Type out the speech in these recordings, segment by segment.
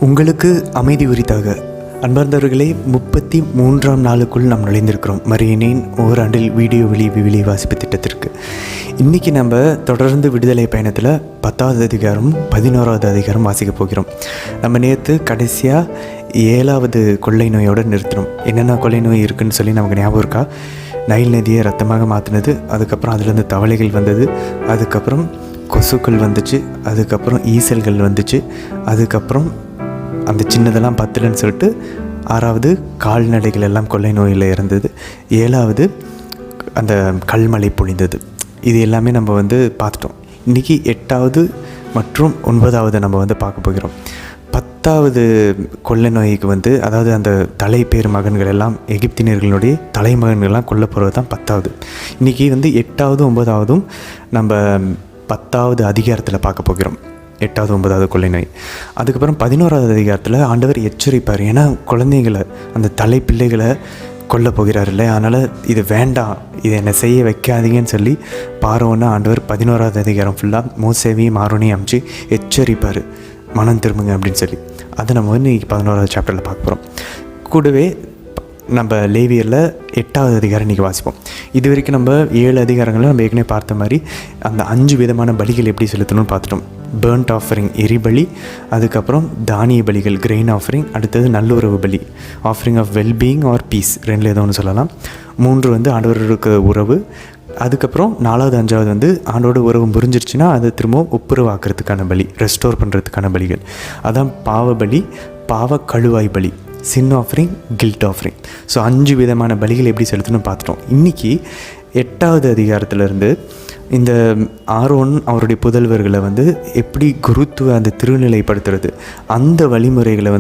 உங்களுக்கு அமைதி உரித்தாக. அன்பார்ந்தவர்களே, 33ஆம் நாளுக்குள் நாம் நுழைந்திருக்கிறோம் மரியனின் ஓராண்டில் வீடியோ விவிலி வாசிப்பு திட்டத்திற்கு. இன்றைக்கி நம்ம தொடர்ந்து விடுதலை பயணத்தில் 10வது அதிகாரம் 11வது அதிகாரம் வாசிக்க போகிறோம். நம்ம நேற்று கடைசியாக 7வது கொள்ளை நோயோடு நிறுத்தினோம். என்னென்ன கொள்ளை நோய் இருக்குதுன்னு சொல்லி நமக்கு ஞாபகம் இருக்கா? நைல் நதியை ரத்தமாக மாற்றினது, அதுக்கப்புறம் அதுலேருந்து தவளைகள் வந்தது, அதுக்கப்புறம் கொசுக்கள் வந்துச்சு, அதுக்கப்புறம் ஈசல்கள் வந்துச்சு, அதுக்கப்புறம் அந்த சின்னதெல்லாம் பத்தலன்னு சொல்லிட்டு 6வது கால்நடைகள் எல்லாம் கொள்ளை நோயில் இறந்தது, 7வது அந்த கல்மழை பொழிந்தது. இது எல்லாமே நம்ம பார்த்துட்டோம். இன்றைக்கி 8வது மற்றும் 9வது நம்ம பார்க்க போகிறோம். 10வது கொள்ளை நோய்க்கு அதாவது அந்த தலைப்பேர் மகன்கள் எல்லாம் எகிப்தியர்களுடைய தலைமகன்கள்லாம் கொல்ல போகிறது தான் 10வது. இன்றைக்கி 8வது 9வதும் நம்ம 10வது அதிகாரத்தில் பார்க்க போகிறோம். 8வது 9வது கொள்ளை நோய். அதுக்கப்புறம் 11வது அதிகாரத்தில் ஆண்டவர் எச்சரிப்பார். ஏன்னா குழந்தைங்களை, அந்த தலை பிள்ளைகளை கொல்ல போகிறார் இல்லை, அதனால் இது வேண்டாம், இதை என்னை செய்ய வைக்காதீங்கன்னு சொல்லி பார்வோன்னு ஆண்டவர் 11வது அதிகாரம் ஃபுல்லாக மோசேவையும் ஆரோனையும் அமைச்சு எச்சரிப்பார், மனம் திரும்புங்க அப்படின்னு சொல்லி. அதை நம்ம இன்றைக்கி 11வது சாப்டரில் பார்க்க போகிறோம். கூடவே நம்ம லேவியரில் 8வது அதிகாரம் இன்றைக்கி வாசிப்போம். இது வரைக்கும் நம்ம 7 அதிகாரங்களில் நம்ம ஏற்கனவே பார்த்த மாதிரி அந்த 5 விதமான பலிகள் எப்படி செலுத்தணும்னு பார்த்துட்டோம். பேர்ன்ட் ஆஃபரிங் எரிபலி, அதுக்கப்புறம் தானிய பலிகள் கிரெயின் ஆஃபரிங், அடுத்தது நல்லுறவு பலி offering of wellbeing or peace, ரெண்டில் ஏதோ ஒன்று சொல்லலாம். 3 ஆண்டவருக்கு உறவு, அதுக்கப்புறம் 4வது 5வது ஆண்டோட உறவு முறிஞ்சிருச்சுன்னா அது திரும்பவும் ஒப்புரவாக்குறதுக்கான பலி, ரெஸ்டோர் பண்ணுறதுக்கான பலிகள். அதான் பாவ பலி, பாவ கழுவாய் பலி, சின் ஆஃபரிங், கில்ட் ஆஃபரிங். ஸோ 5 விதமான பலிகள் எப்படி செலுத்தணும்னு பார்த்துட்டோம். இன்றைக்கி 8வது அதிகாரத்திலேருந்து இந்த ஆரோன் அவருடைய புதல்வர்களை எப்படி குருத்துவ அந்த திருநிலைப்படுத்துறது, அந்த வழிமுறைகளை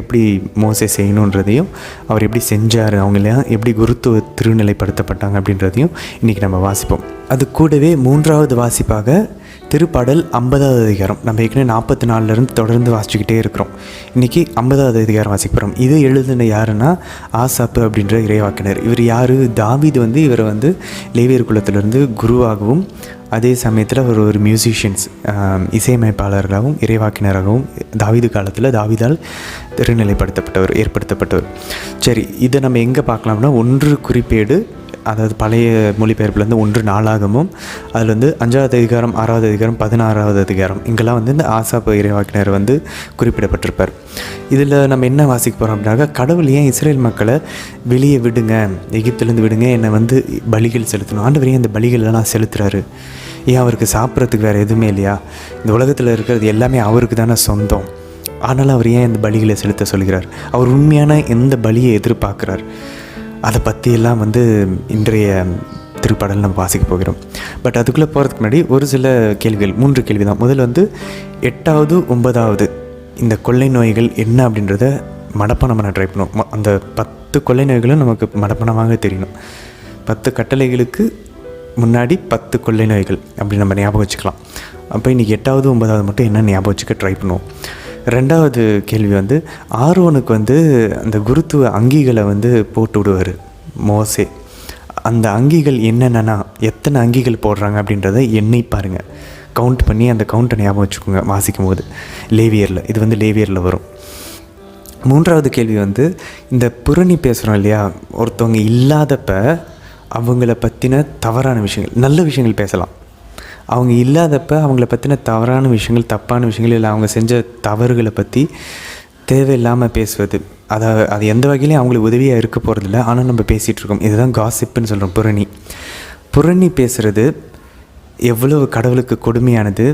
எப்படி மோசே செய்யணுன்றதையும், அவர் எப்படி செஞ்சார், அவங்களாம் எப்படி குருத்துவ திருநிலைப்படுத்தப்பட்டாங்க அப்படின்றதையும் இன்றைக்கி நம்ம வாசிப்போம். அது கூடவே 3வது வாசிப்பாக திருப்பாடல் 50வது அதிகாரம். நம்ம ஏற்கனவே 44லேருந்து தொடர்ந்து வாசிச்சுக்கிட்டே இருக்கிறோம். இன்றைக்கி 50வது அதிகாரம் வாசிக்க போகிறோம். இது எழுதின யாருன்னா ஆசாப்பு அப்படின்ற இறைவாக்கினர். இவர் யார்? தாவீது இவரை லேவியர் குலத்திலிருந்து குருவாகவும், அதே சமயத்தில் அவர் ஒரு மியூசிஷியன்ஸ், இசையமைப்பாளர்களாகவும் இறைவாக்கினராகவும் தாவீது காலத்தில் தாவீதால் திருநிலைப்படுத்தப்பட்டவர், ஏற்படுத்தப்பட்டவர். சரி, இதை நம்ம எங்கே பார்க்கலாம்னா 1 குறிப்பேடு, அதாவது பழைய மொழிபெயர்ப்புலேருந்து 1 நாளாகமும், அதில் 5வது அதிகாரம் 6வது அதிகாரம் 16வது அதிகாரம், இங்கெல்லாம் இந்த ஆசாப்பு இறைவாக்கினர் குறிப்பிடப்பட்டிருப்பார். இதில் நம்ம என்ன வாசிக்க போகிறோம் அப்படின்னாக்கா, கடவுள் ஏன் இஸ்ரேல் மக்களை வெளியே விடுங்க, எகிப்திலேருந்து விடுங்க, என்னை பலிகள் செலுத்தணும், ஆண்டவர் ஏன் இந்த பலிகளெல்லாம் செலுத்துகிறாரு? ஏன் அவருக்கு சாப்பிட்றதுக்கு வேறு எதுவுமே இல்லையா? இந்த உலகத்தில் இருக்கிறது எல்லாமே அவருக்கு தானே சொந்தம். ஆனாலும் அவர் ஏன் இந்த பலிகளை செலுத்த சொல்கிறார்? அவர் உண்மையான எந்த பலியை எதிர்பார்க்குறார்? அதை பற்றியெல்லாம் இன்றைய திருப்பாடல் நம்ம வாசிக்க போகிறோம். பட் அதுக்குள்ளே போகிறதுக்கு முன்னாடி ஒரு சில கேள்விகள், 3 கேள்வி தான். முதல்ல 8வது 9வது இந்த கொள்ளை நோய்கள் என்ன அப்படின்றத மனப்பாடம் பண்ண ட்ரை பண்ணுவோம். அந்த 10 கொள்ளை நோய்களும் நமக்கு மனப்பாடமாக தெரியணும். 10 கட்டளைகளுக்கு முன்னாடி 10 கொள்ளை நோய்கள் அப்படி நம்ம ஞாபகம் வச்சுக்கலாம். அப்போ இன்றைக்கி 8வது 9வது மட்டும் என்ன ஞாபகம் வச்சுக்க ட்ரை பண்ணுவோம். 2வது கேள்வி ஆரோனுக்கு அந்த குருத்துவ அங்கிகளை போட்டு விடுவார் மோசே. அந்த அங்கிகள் என்னென்னா எத்தனை அங்கிகள் போடுறாங்க அப்படின்றத எண்ணி பாருங்கள், கவுண்ட் பண்ணி அந்த கவுண்ட்டை ஞாபகம் வச்சுக்கோங்க வாசிக்கும் போது. லேவியரில் இது லேவியரில் வரும். 3வது கேள்வி இந்த புரணி பேசுகிறோம் இல்லையா, ஒருத்தவங்க இல்லாதப்ப அவங்கள பற்றின தவறான விஷயங்கள், நல்ல விஷயங்கள் பேசலாம். அவங்க இல்லாதப்ப அவங்கள பற்றின தவறான விஷயங்கள், தப்பான விஷயங்கள், இல்லை அவங்க செஞ்ச தவறுகளை பற்றி தேவையில்லாமல் பேசுவது, அது எந்த வகையிலையும் அவங்களுக்கு உதவியாக இருக்க போகிறதில்ல, ஆனால் நம்ம பேசிகிட்ருக்கோம். இதுதான் காசிப்புன்னு சொல்கிறோம். புரணி பேசுகிறது எவ்வளோ கடவுளுக்கு கொடுமையானது,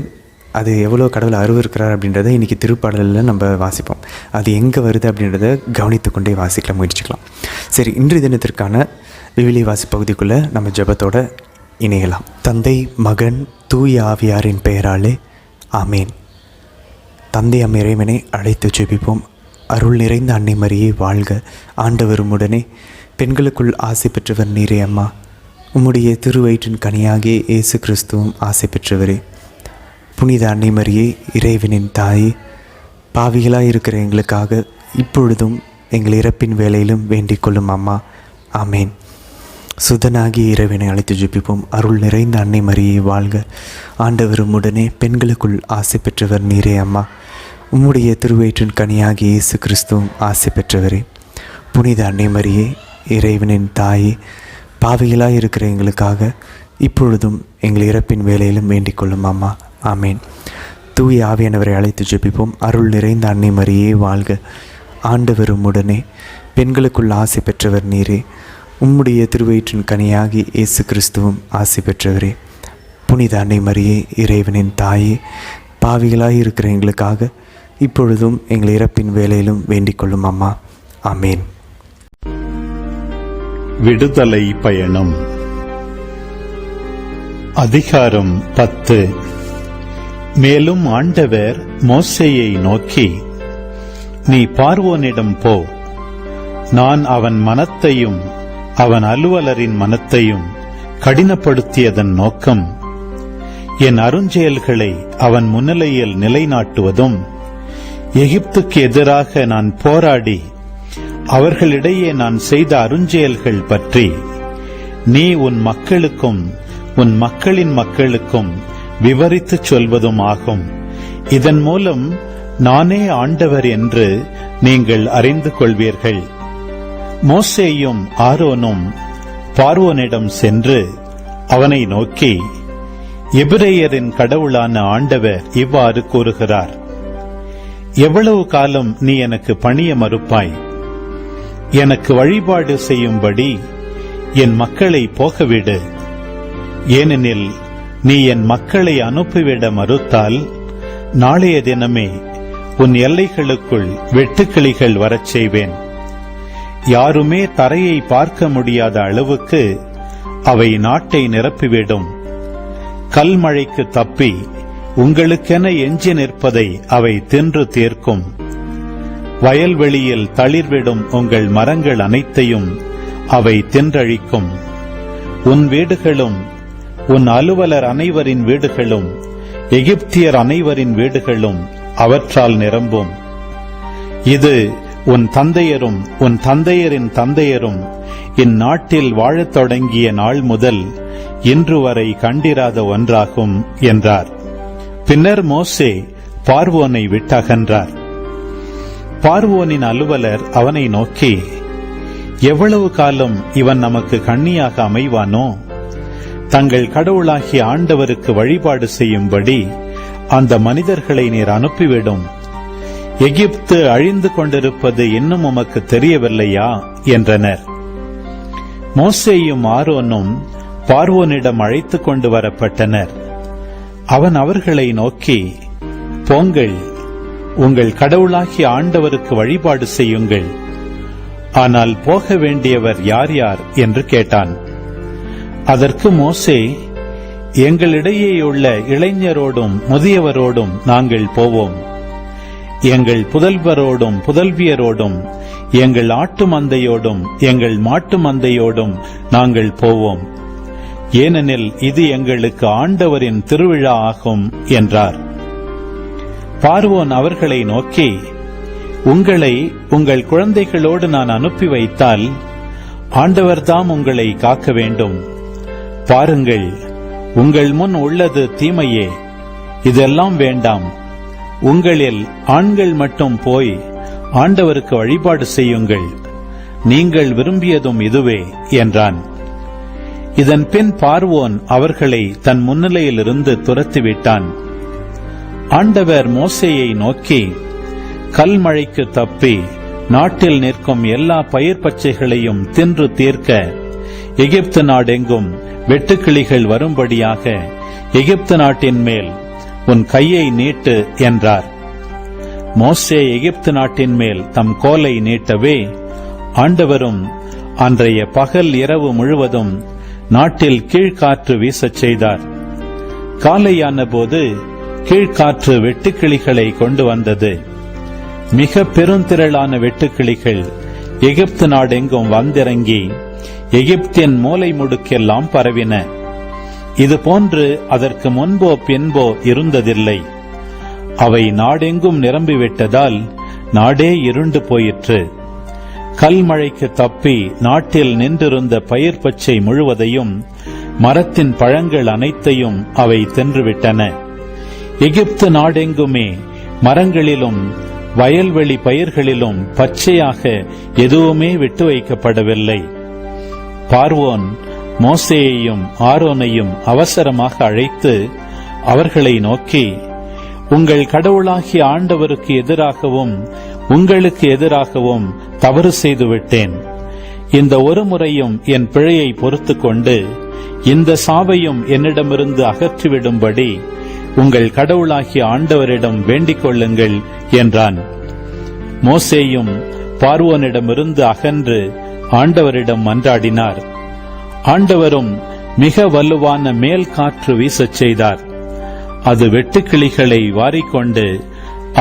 அது எவ்வளோ கடவுள் அருவருக்கிறார் அப்படின்றத இன்றைக்கி திருப்பாடலில் நம்ம வாசிப்போம். அது எங்கே வருது அப்படின்றத கவனித்து கொண்டே வாசிக்கலாம், முயற்சிக்கலாம். சரி, இன்றைய தினத்திற்கான விவிலி வாசி பகுதிக்குள்ளே நம்ம ஜெபத்தோட இணையலாம். தந்தை, மகன், தூய ஆவியாரின் பெயராலே ஆமேன். தந்தை இறைவனை அழைத்து ஜெபிப்போம். அருள் நிறைந்த அன்னை மரியே வாழ்க, ஆண்டவரும் உடனே பெண்களுக்குள் ஆசை பெற்றவர் நீரே அம்மா. உம்முடைய திருவயிற்றின் கனியாகிய இயேசு கிறிஸ்துவும் ஆசை பெற்றவரே. புனித அன்னை மரியே, இறைவனின் தாயே, பாவிகளாக இருக்கிற எங்களுக்காக இப்பொழுதும் எங்கள் இறப்பின் வேளையிலும் வேண்டிக் கொள்ளும் அம்மா. ஆமேன். சுதனாகிய இறைவனை அழைத்து ஜெபிப்போம். அருள் நிறைந்த அன்னை மரியே வாழ்க, ஆண்டவரும் உடனே பெண்களுக்குள் ஆசை பெற்றவர் நீரே அம்மா. உம்முடைய திருவயிற்றின் கனியாகிய இயேசு கிறிஸ்துவும் ஆசி பெற்றவரே. புனித அன்னை மரியே, இறைவனின் தாயே, பாவிகளாய் இருக்கிற எங்களுக்காக இப்பொழுதும் எங்கள் இறப்பின் வேலையிலும் வேண்டிக் கொள்ளும் அம்மா. ஆமேன். தூய ஆவியானவரை அழைத்து ஜெபிப்போம். அருள் நிறைந்த அன்னை மரியே வாழ்க. ஆண்டவரும் உடனே பெண்களுக்குள் ஆசி பெற்றவர் நீரே. உம்முடைய திருவயிற்றின் கனியாகி இயேசு கிறிஸ்துவும் ஆசி பெற்றவரே. புனித அன்னை மரியே, இறைவனின் தாயே, பாவிகளாய் இருக்கிற எங்களுக்காக இப்பொழுதும் எங்கள் இறப்பின் வேலையிலும் வேண்டிக் கொள்ளும் அம்மா. ஆமேன். விடுதலை பயணம். அதிகாரம் 10. மேலும் ஆண்டவர் மோசேயை நோக்கி, நீ பார்வோனிடம் போ, நான் அவன் மனத்தையும் அவன் அலுவலரின் மனத்தையும் கடினப்படுத்தியதன் நோக்கம் என் அருஞ்செயல்களை அவன் முன்னிலையில் நிலைநாட்டுவதும், எகிப்துக்கு எதிராக நான் போராடி அவர்களிடையே நான் செய்த அருஞ்செயல்கள் பற்றி நீ உன் மக்களுக்கும் உன் மக்களின் மக்களுக்கும் விவரித்துச் சொல்வதும் ஆகும். இதன் மூலம் நானே ஆண்டவர் என்று நீங்கள் அறிந்து கொள்வீர்கள். மோசேயும் ஆரோனும் பார்வோனிடம் சென்று அவனை நோக்கி, எபிரேயரின் கடவுளான ஆண்டவர் இவ்வாறு கூறுகிறார், எவ்வளவு காலம் நீ எனக்கு பணிய மறுப்பாய்? எனக்கு வழிபாடு செய்யும்படி என் மக்களை போகவிடு. ஏனெனில் நீ என் மக்களை அனுப்பிவிட மறுத்தால் நாளைய தினமே உன் எல்லைகளுக்குள் வெட்டுக்கிளிகள் வரச் செய்வேன். யாருமே தரையை பார்க்க முடியாத அளவுக்கு அவை நாட்டை நிரப்பிவிடும். கல்மழைக்கு தப்பி உங்களுக்கென எஞ்சி நிற்பதை அவை தின்று தீர்க்கும். வயல்வெளியில் தளிர்விடும் உங்கள் மரங்கள் அனைத்தையும் அவை தின்றழிக்கும். உன் வீடுகளும் உன் அலுவலர் அனைவரின் வீடுகளும் எகிப்தியர் அனைவரின் வீடுகளும் அவற்றால் நிரம்பும். இது உன் தந்தையரும் உன் தந்தையரின் தந்தையரும் இந்நாட்டில் வாழத் தொடங்கிய நாள் முதல் இன்று வரை கண்டிராத ஒன்றாகும் என்றார். பின்னர் மோசே பார்வோனை விட்டகன்றார். பார்வோனின் அலுவலர் அவனை நோக்கி, எவ்வளவு காலம் இவன் நமக்கு கண்ணியாக அமைவானோ? தங்கள் கடவுளாகிய ஆண்டவருக்கு வழிபாடு செய்யும்படி அந்த மனிதர்களை நீர் அனுப்பிவிடும். எகிப்து அழிந்து கொண்டிருப்பது இன்னும் உமக்கு தெரியவில்லையா என்றனர். மோசேயும் ஆரோனும் பார்வோனிடம் அழைத்து கொண்டு வரப்பட்டனர். அவன் அவர்களை நோக்கி, போங்கள், உங்கள் கடவுளாகிய ஆண்டவருக்கு வழிபாடு செய்யுங்கள். ஆனால் போக வேண்டியவர் யார் யார் என்று கேட்டான். அதற்கு மோசே, எங்களிடையேயுள்ள இளைஞரோடும் முதியவரோடும் நாங்கள் போவோம். எங்கள் புதல்வரோடும் புதல்வியரோடும் எங்கள் ஆட்டு மந்தையோடும் எங்கள் மாட்டு மந்தையோடும் நாங்கள் போவோம். ஏனெனில் இது எங்களுக்கு ஆண்டவரின் திருவிழா ஆகும் என்றார். பார்வோன் அவர்களை நோக்கி, உங்களை உங்கள் குழந்தைகளோடு நான் அனுப்பி வைத்தால் ஆண்டவர்தாம் உங்களை காக்க வேண்டும். பாருங்கள், உங்கள் முன் உள்ளது தீமையே. இதெல்லாம் வேண்டாம். உங்களில் ஆண்கள் மட்டும் போய் ஆண்டவருக்கு வழிபாடு செய்யுங்கள். நீங்கள் விரும்பியதும் இதுவே என்றான். இதன் பின் பார்வோன் அவர்களை தன் முன்னிலையிலிருந்து துரத்திவிட்டான். ஆண்டவர் மோசேயை நோக்கி, கல்மழைக்கு தப்பி நாட்டில் நிற்கும் எல்லா பயிர் பச்சைகளையும் தின்று தீர்க்க எகிப்து நாடெங்கும் வெட்டுக்கிளிகள் வரும்படியாக எகிப்து நாட்டின் மேல் உன் கையை நீட்டு என்றார். மோசே எகிப்து நாட்டின் மேல் தம் கோலை நீட்டவே ஆண்டவரும் அன்றைய பகல் இரவு முழுவதும் நாட்டில் கீழ்காற்று வீசச் செய்தார். காலையான போது கீழ்காற்று வெட்டுக்கிளிகளை கொண்டு வந்தது. மிக பெருந்திரளான வெட்டுக்கிளிகள் எகிப்து நாடெங்கும் வந்திறங்கி எகிப்தின் மூலை முடுக்கெல்லாம் பரவின. இதுபோன்று அதற்கு முன்போ பின்போ இருந்ததில்லை. அவை நாடெங்கும் நிரம்பிவிட்டதால் நாடே இருண்டு போயிற்று. கல்மழைக்கு தப்பி நாட்டில் நின்றிருந்த பயிர் பச்சை முழுவதையும் மரத்தின் பழங்கள் அனைத்தையும் அவை தின்றுவிட்டன. எகிப்து நாடெங்குமே மரங்களிலும் வயல்வெளி பயிர்களிலும் பச்சையாக எதுவுமே விட்டு வைக்கப்படவில்லை. பார்வோன் மோசேயையும் ஆரோனையும் அவசரமாக அழைத்து அவர்களை நோக்கி, உங்கள் கடவுளாகிய ஆண்டவருக்கு எதிராகவும் உங்களுக்கு எதிராகவும் தவறு செய்துவிட்டேன். இந்த ஒரு முறையும் என் பிழையை பொறுத்துக் கொண்டு இந்த சாபையும் என்னிடமிருந்து அகற்றிவிடும்படி உங்கள் கடவுளாகிய ஆண்டவரிடம் வேண்டிக் கொள்ளுங்கள் என்றான். மோசேயும் பார்வோனிடமிருந்து அகன்று ஆண்டவரிடம் மன்றாடினார். ஆண்டவரும் மிக வலுவான மேல் காற்று வீசச் செய்தார். அது வெட்டுக்கிளிகளை வாரிக்கொண்டு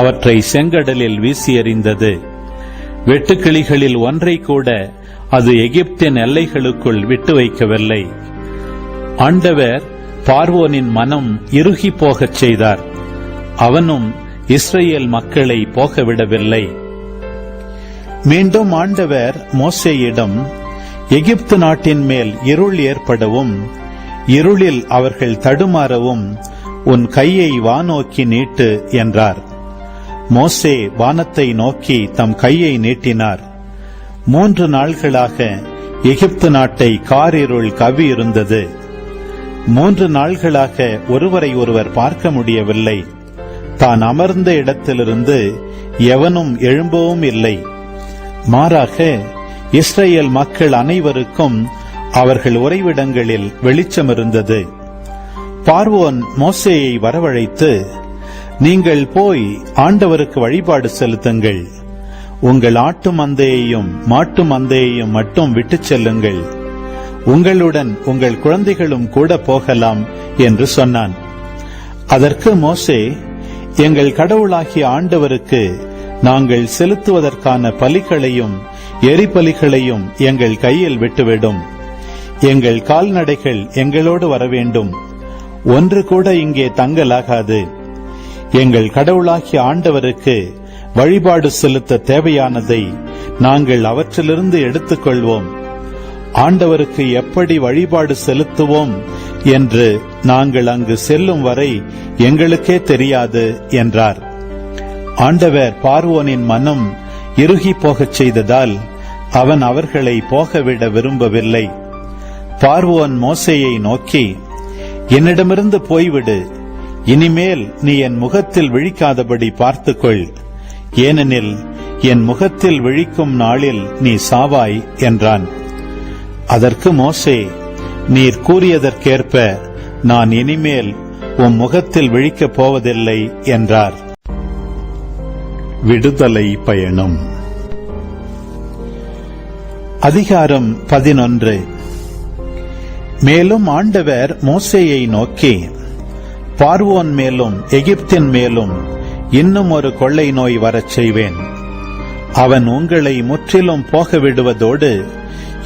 அவற்றை செங்கடலில் வீசி எறிந்தது. வெட்டுக்கிளிகளில் ஒன்றை கூட அது எகிப்தின் எல்லைகளுக்குள் விட்டு வைக்கவில்லை. ஆண்டவர் பார்வோனின் மனம் இறுகி போகச் செய்தார். அவனும் இஸ்ரேல் மக்களை போகவிடவில்லை. மீண்டும் ஆண்டவர் மோசேயிடம், எகிப்து நாட்டின் மேல் இருள் ஏற்படவும் இருளில் அவர்கள் தடுமாறவும் உன் கையை வானோக்கி நீட்டு என்றார். மோசே வானத்தை நோக்கி தம் கையை நீட்டினார். 3 நாள்களாக எகிப்து நாட்டை காரிருள் கவி இருந்தது. 3 நாள்களாக ஒருவரை ஒருவர் பார்க்க முடியவில்லை. தான் அமர்ந்த இடத்திலிருந்து எவனும் எழும்பவும் இல்லை. மாறாக இஸ்ரேல் மக்கள் அனைவருக்கும் அவர்கள் உறைவிடங்களில் வெளிச்சம் இருந்தது. பார்வோன் மோசேயை வரவழைத்து, நீங்கள் போய் ஆண்டவருக்கு வழிபாடு செலுத்துங்கள். உங்கள் ஆட்டு மந்தையையும் மாட்டு மந்தையையும் மட்டும் விட்டுச் செல்லுங்கள். உங்களுடன் உங்கள் குழந்தைகளும் கூட போகலாம் என்று சொன்னான். அதற்கு மோசே, எங்கள் கடவுளாகிய ஆண்டவருக்கு நாங்கள் செலுத்துவதற்கான பலிகளையும் எரிபலிகளையும் எங்கள் கையில் விட்டுவிடும். எங்கள் கால்நடைகள் எங்களோடு வரவேண்டும். ஒன்று கூட இங்கே தங்கலாகாது. எங்கள் கடவுளாகிய ஆண்டவருக்கு வழிபாடு செலுத்த தேவையானதை நாங்கள் அவற்றிலிருந்து எடுத்துக்கொள்வோம். ஆண்டவருக்கு எப்படி வழிபாடு செலுத்துவோம் என்று நாங்கள் அங்கு செல்லும் வரை எங்களுக்கே தெரியாது என்றார். ஆண்டவர் பார்வோனின் மனம் இறுகி போகச் செய்ததால் அவன் அவர்களை போகவிட விரும்பவில்லை. பார்வோன் மோசேயை நோக்கி, என்னிடமிருந்து போய்விடு. இனிமேல் நீ என் முகத்தில் விழிக்காதபடி பார்த்துக்கொள். ஏனெனில் என் முகத்தில் விழிக்கும் நாளில் நீ சாவாய் என்றான். அதற்கு மோசே, நீர் கூறியதற்கேற்ப நான் இனிமேல் உம் முகத்தில் விழிக்கப் போவதில்லை என்றார். விடுதலை பயணம். அதிகாரம் 11. மேலும் ஆண்டவர் மோசேயை நோக்கி, பார்வோன் மேலும் எகிப்தின் மேலும் இன்னும் ஒரு கொள்ளை நோய் வரச் செய்வேன். அவன் உங்களை முற்றிலும் போக விடுவதோடு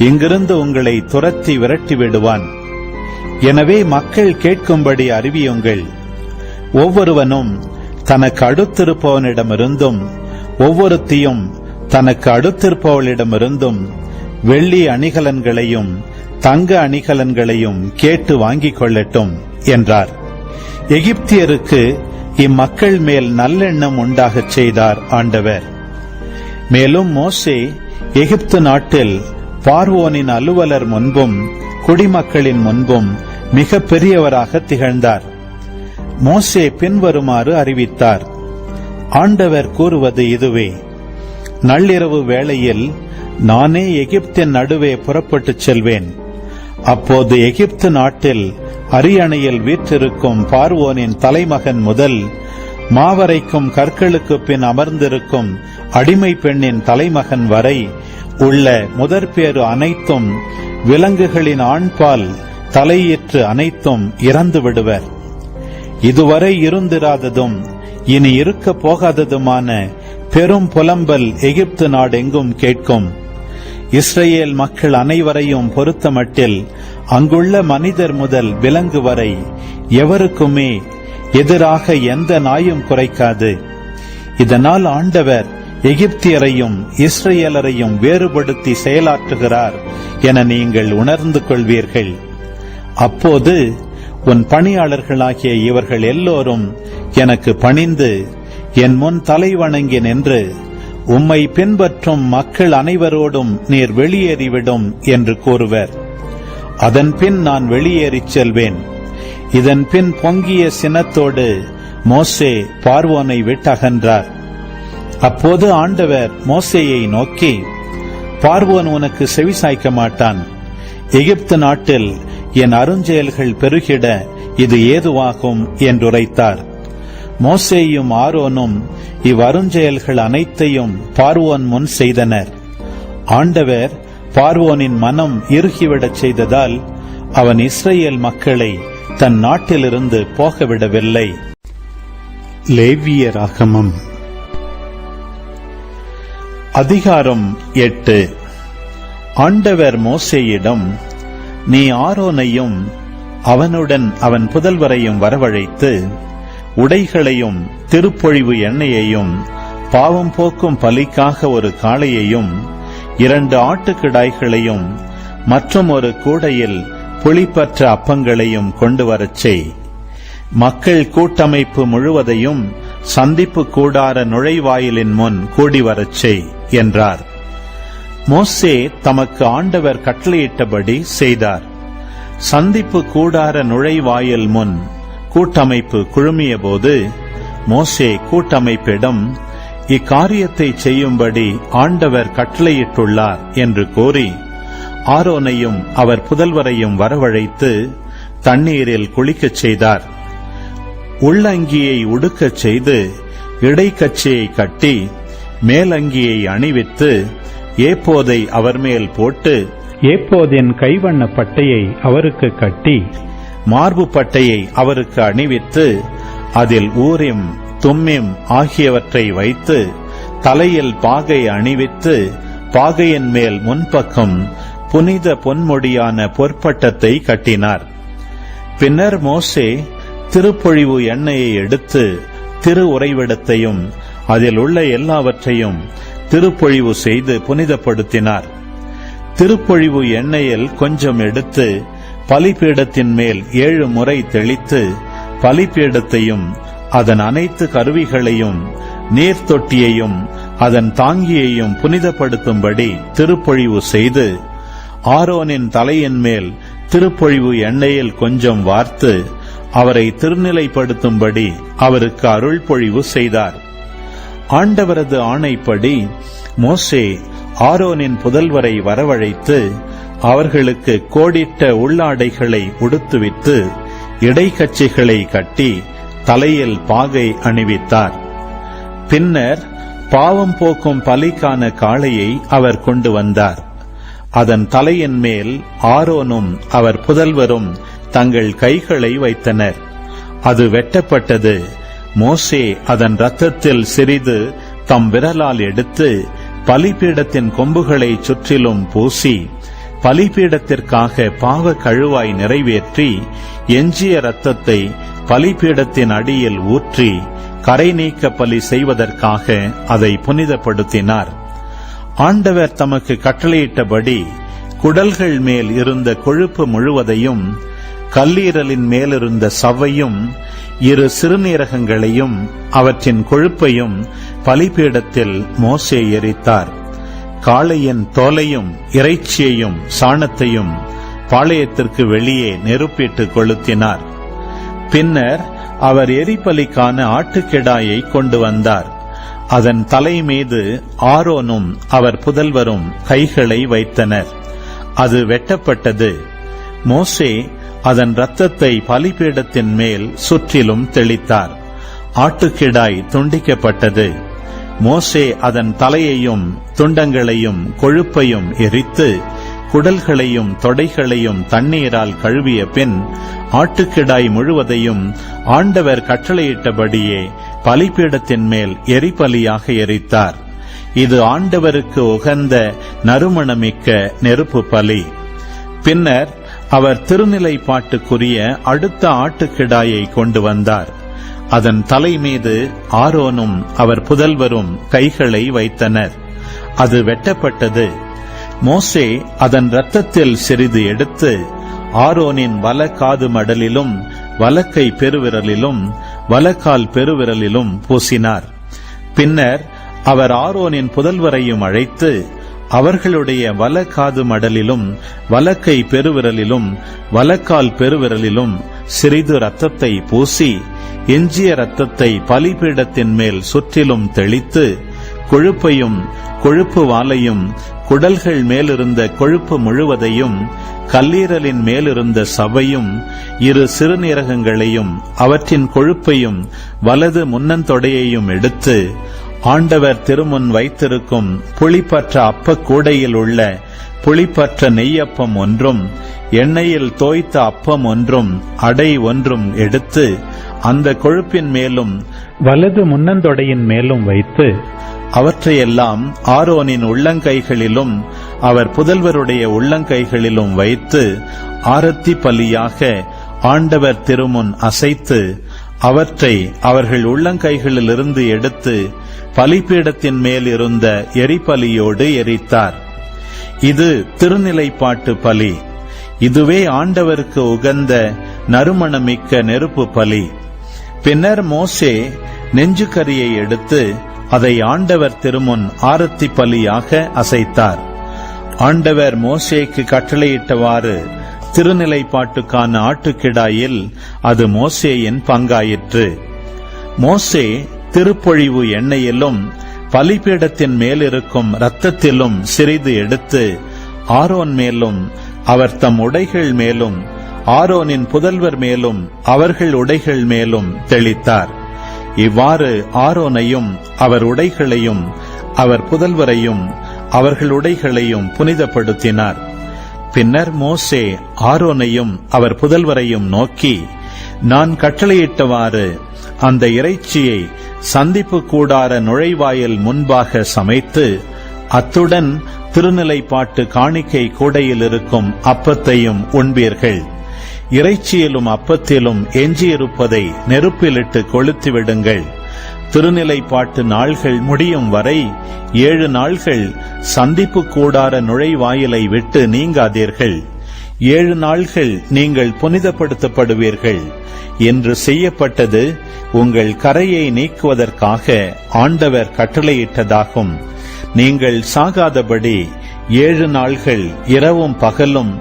இங்கிருந்து உங்களை துரத்தி விரட்டி விடுவான். எனவே மக்கள் கேட்கும்படி அறிவியுங்கள். ஒவ்வொருவனும் தனக்கு அடுத்திருப்பவனிடமிருந்தும் ஒவ்வொருத்தியும் தனக்கு அடுத்திருப்பவளிடமிருந்தும் வெள்ளி அணிகலன்களையும் தங்க அணிகலன்களையும் கேட்டு வாங்கிக் கொள்ளட்டும் என்றார். எகிப்தியருக்கு இம்மக்கள் மேல் நல்லெண்ணம் உண்டாகச் செய்தார் ஆண்டவர். மேலும் மோசே எகிப்து நாட்டில் பார்வோனின் அலுவலர் முன்பும் குடிமக்களின் முன்பும் மிக பெரியவராக திகழ்ந்தார். மோசே பின்வருமாறு அறிவித்தார். ஆண்டவர் கூறுவது இதுவே: நள்ளிரவு வேளையில் நானே எகிப்தின் நடுவே புறப்பட்டுச் செல்வேன். அப்போது எகிப்து நாட்டில் அரியணையில் வீற்றிருக்கும் பார்வோனின் தலைமகன் முதல் மாவரைக்கும் கற்களுக்கு பின் அமர்ந்திருக்கும் அடிமை பெண்ணின் தலைமகன் வரை உள்ள முதற்பேறு அனைத்தும் விலங்குகளின் ஆண்பால் தலையீற்று அனைத்தும் இறந்து விடுவர். இதுவரை இருந்திராததும் இனி இருக்க போகாததுமான பெரும் புலம்பல் எகிப்து நாடெங்கும் கேட்கும். இஸ்ரேல் மக்கள் அனைவரையும் பொறுத்தமட்டில் அங்குள்ள மனிதர் முதல் விலங்கு வரை எவருக்குமே எதிராக எந்த நாயும் குறைக்காது. இதனால் ஆண்டவர் எகிப்தியரையும் இஸ்ரேலரையும் வேறுபடுத்தி செயலாற்றுகிறார் என நீங்கள் உணர்ந்து கொள்வீர்கள். அப்போது உன் பணியாளர்களாகிய இவர்கள் எல்லோரும் எனக்கு பணிந்து என் முன் தலை வணங்கி நின்று உம்மை பின்பற்றும் மக்கள் அனைவரோடும் நீர் வெளியேறிவிடும் என்று கூறுவர். அதன் பின் நான் வெளியேறிச் செல்வேன். இதன் பின் பொங்கிய சினத்தோடு மோசே பார்வோனை விட்டகன்றார். அப்போது ஆண்டவர் மோசேயை நோக்கி, பார்வோன் உனக்கு செவிசாய்க்க மாட்டான். எகிப்து நாட்டில் என் அருஞ்செயல்கள் பெருகிட இது ஏதுவாகும் என்றுரைத்தார். மோசேயும் ஆரோனும் இவ்வருஞ்செயல்கள் அனைத்தையும் பார்வோன் முன் செய்தனர். ஆண்டவர் பார்வோனின் மனம் இறுகிவிடச் செய்ததால் அவன் இஸ்ரேல் மக்களை தன் நாட்டிலிருந்து போகவிடவில்லை. லேவியராகமம் அதிகாரம் 8. ஆண்டவர் மோசேயிடம், நீ ஆரோனையும் அவனுடன் அவன் புதல்வரையும் வரவழைத்து உடைகளையும் திருப்பொழிவு எண்ணெயையும் பாவம் போக்கும் பலிக்காக ஒரு காளையையும் 2 ஆட்டுக்கிடாய்களையும் மற்றும் ஒரு கூடையில் புளிப்பற்ற அப்பங்களையும் கொண்டு வரச் செய். மக்கள் கூட்டமைப்பு முழுவதையும் சந்திப்பு கூடார நுழைவாயிலின் முன் கூடி வரச் செய் என்றார். மோசே தமக்கு ஆண்டவர் கட்டளையிட்டபடி செய்தார். சந்திப்பு கூடார நுழைவாயில் முன் கூட்டமைப்பு குழுமிய போது மோசே கூட்டமைப்பிடம், இக்காரியத்தை செய்யும்படி ஆண்டவர் கட்டளையிட்டுள்ளார் என்று கூறி ஆரோனையும் அவர் புதல்வரையும் வரவழைத்து தண்ணீரில் குளிக்கச் செய்தார். உள்ளங்கியை உடுக்கச் செய்து இடைக்கச்சையை கட்டி மேலங்கியை அணிவித்து ஏப்போதை அவர் மேல் போட்டு ஏப்போதின் கைவண்ண பட்டையை அவருக்கு கட்டி மார்பு பட்டையை அவருக்கு அணிவித்து அதில் ஊரிம் தும்மிம் ஆகியவற்றை வைத்து தலையில் பாகை அணிவித்து பாகையின் மேல் முன்பக்கம் புனித பொன்முடியான பொற்பட்டத்தை கட்டினார். பின்னர் மோசே திருப்பொழிவு எண்ணெயை எடுத்து திரு உறைவிடத்தையும் அதில் உள்ள எல்லாவற்றையும் திருப்பொழிவு செய்து புனிதப்படுத்தினார். திருப்பொழிவு எண்ணெயில் கொஞ்சம் எடுத்து பலிபீடத்தின் மேல் 7 முறை தெளித்து பலிபீடத்தையும் அதன் அனைத்து கருவிகளையும் நீர் தொட்டியையும் அதன் தாங்கியையும் புனிதப்படுத்தும்படி திருப்பொழிவு செய்து ஆரோனின் தலையின் மேல் திருப்பொழிவு எண்ணெயில் கொஞ்சம் வார்த்து அவரை திருநிலைப்படுத்தும்படி அவருக்கு அருள் பொழிவு செய்தார். ஆண்டவரது ஆணைப்படி மோசே ஆரோனின் புதல்வரை வரவழைத்து அவர்களுக்கு கோடிட்ட உள்ளாடைகளை உடுத்துவித்து இடைக்கச்சைகளை கட்டி தலையில் பாகை அணிவித்தார். பின்னர் பாவம் போக்கும் பலிக்கான காளையை அவர் கொண்டு வந்தார். அதன் தலையின் மேல் ஆரோனும் அவர் புதல்வரும் தங்கள் கைகளை வைத்தனர். அது வெட்டப்பட்டது. மோசே அதன் இரத்தத்தில் சிறிது தம் விரலால் எடுத்து பலிபீடத்தின் கொம்புகளை சுற்றிலும் பூசி பலிபீடத்திற்காக பாவ கழுவாய் நிறைவேற்றி எஞ்சிய இரத்தத்தை பலிபீடத்தின் அடியில் ஊற்றி கரை நீக்க பலி செய்வதற்காக அதை புனிதப்படுத்தினார். ஆண்டவர் தமக்கு கட்டளையிட்டபடி குடல்கள் மேல் இருந்த கொழுப்பு முழுவதையும் கல்லீரலின் மேலிருந்த சவ்வையும் 2 சிறுநீரகங்களையும் அவற்றின் கொழுப்பையும் பலிபீடத்தில் மோசே எரித்தார். காளையின் தோலையும் இறைச்சியையும் சாணத்தையும் பாளையத்திற்கு வெளியே நெருப்பிட்டு கொளுத்தினார். பின்னர் அவர் எரிபலிக்கான ஆட்டுக்கிடாயை கொண்டு வந்தார். அதன் தலை மீது ஆரோனும் அவர் புதல்வரும் கைகளை வைத்தனர். அது வெட்டப்பட்டது. மோசே அதன் இரத்தத்தை பலிபீடத்தின் மேல் சுற்றிலும் தெளித்தார். ஆட்டுக்கிடாய் துண்டிக்கப்பட்டது. மோசே அதன் தலையையும் துண்டங்களையும் கொழுப்பையும் எரித்து குடல்களையும் தொடைகளையும் தண்ணீரால் கழுவிய பின் ஆட்டுக்கிடாய் முழுவதையும் ஆண்டவர் கட்டளையிட்டபடியே பலிபீடத்தின் மேல் எரிபலியாக எரித்தார். இது ஆண்டவருக்கு உகந்த நறுமணமிக்க நெருப்பு பலி. பின்னர் அவர் திருநிலைப்பாட்டுக்குரிய அடுத்த ஆட்டுக்கிடாயை கொண்டு வந்தார். அதன் தலை மீது ஆரோனும் அவர் புதல்வரும் கைகளை வைத்தனர். அது வெட்டப்பட்டது. மோசே அதன் இரத்தத்தில் சிறிது எடுத்து ஆரோனின் வலக்காது மடலிலும் வலக்கை பெருவிரலிலும் வலக்கால் பெருவிரலிலும் பூசினார். பின்னர் அவர் ஆரோனின் புதல்வரையும் அழைத்து அவர்களுடைய வலக்காது மடலிலும் வலக்கை பெருவிரலிலும் வலக்கால் பெருவிரலிலும் சிறிது இரத்தத்தை பூசி எஞ்சிய இரத்தத்தை பலிபீடத்தின் மேல் சுற்றிலும் தெளித்து கொழுப்பையும் கொழுப்பு வாலையும் குடல்கள் மேலிருந்த கொழுப்பு முழுவதையும் கல்லீரலின் மேலிருந்த சவையும் இரு சிறுநீரகங்களையும் அவற்றின் கொழுப்பையும் வலது முன்னந்தொடையையும் எடுத்து ஆண்டவர் திருமுன் வைத்திருக்கும் புளிப்பற்ற அப்பக் கூடையில் உள்ள புளிப்பற்ற நெய்யப்பம் ஒன்றும் எண்ணெயில் தோய்த்த அப்பம் ஒன்றும் அடை ஒன்றும் எடுத்து அந்த கொழுப்பின் மேலும் வலது முன்னந்தொடையின் மேலும் வைத்து அவற்றையெல்லாம் ஆரோனின் உள்ளங்கைகளிலும் அவர் புதல்வருடைய உள்ளங்கைகளிலும் வைத்து ஆரத்தி பலியாக ஆண்டவர் திருமுன் அசைத்து அவற்றை அவர்கள் உள்ளங்கைகளிலிருந்து எடுத்து பலிபீடத்தின் மேல் இருந்த எரிபலியோடு எரித்தார். இது திருநிலைப்பாட்டு பலி. இதுவே ஆண்டவருக்கு உகந்த நறுமணமிக்க நெருப்பு பலி. பின்னர் மோசே நெஞ்சுக்கரியை எடுத்து அதை ஆண்டவர் திருமுன் ஆரத்தி பலியாக அசைத்தார். ஆண்டவர் மோசேக்கு கட்டளையிட்டவாறு திருநிலைப்பாட்டுக்கான ஆட்டுக்கிடாயில் அது மோசேயின் பங்காயிற்று. மோசே திருப்பொழிவு எண்ணெயிலும் பலிபீடத்தின் மேலிருக்கும் இரத்தத்திலும் சிறிது எடுத்து ஆரோன் மேலும் அவர் தம் உடைகள் மேலும் ஆரோனின் புதல்வர் மேலும் அவர்கள் உடைகள் மேலும் தெளித்தார். இவ்வாறு ஆரோனையும் அவர் உடைகளையும் அவர் புதல்வரையும் அவர்கள் உடைகளையும் புனிதப்படுத்தினார். பின்னர் மோசே ஆரோனையும் அவர் புதல்வரையும் நோக்கி, நான் கட்டளையிட்டவாறு அந்த இறைச்சியை சந்திப்பு கூடார நுழைவாயில் முன்பாக சமைத்து அத்துடன் திருநிலைப்பாட்டு காணிக்கை கூடையில் இருக்கும் அப்பத்தையும் உண்பீர்கள். இறைச்சியிலும் அப்பத்திலும் எஞ்சியிருப்பதை நெருப்பிலிட்டு கொளுத்தி விடுங்கள். திருநிலைப்பாட்டு நாள்கள் முடியும் வரை 7 நாள்கள் சந்திப்பு கூடார நுழைவாயிலை விட்டு நீங்காதீர்கள். 7 நாள்கள் நீங்கள் புனிதப்படுத்தப்படுவீர்கள் என்று செய்யப்பட்டது உங்கள் கரையை நீக்குவதற்காக ஆண்டவர் கட்டளையிட்டதாகும். நீங்கள் சாகாதபடி 7 நாள்கள் இரவும் பகலும்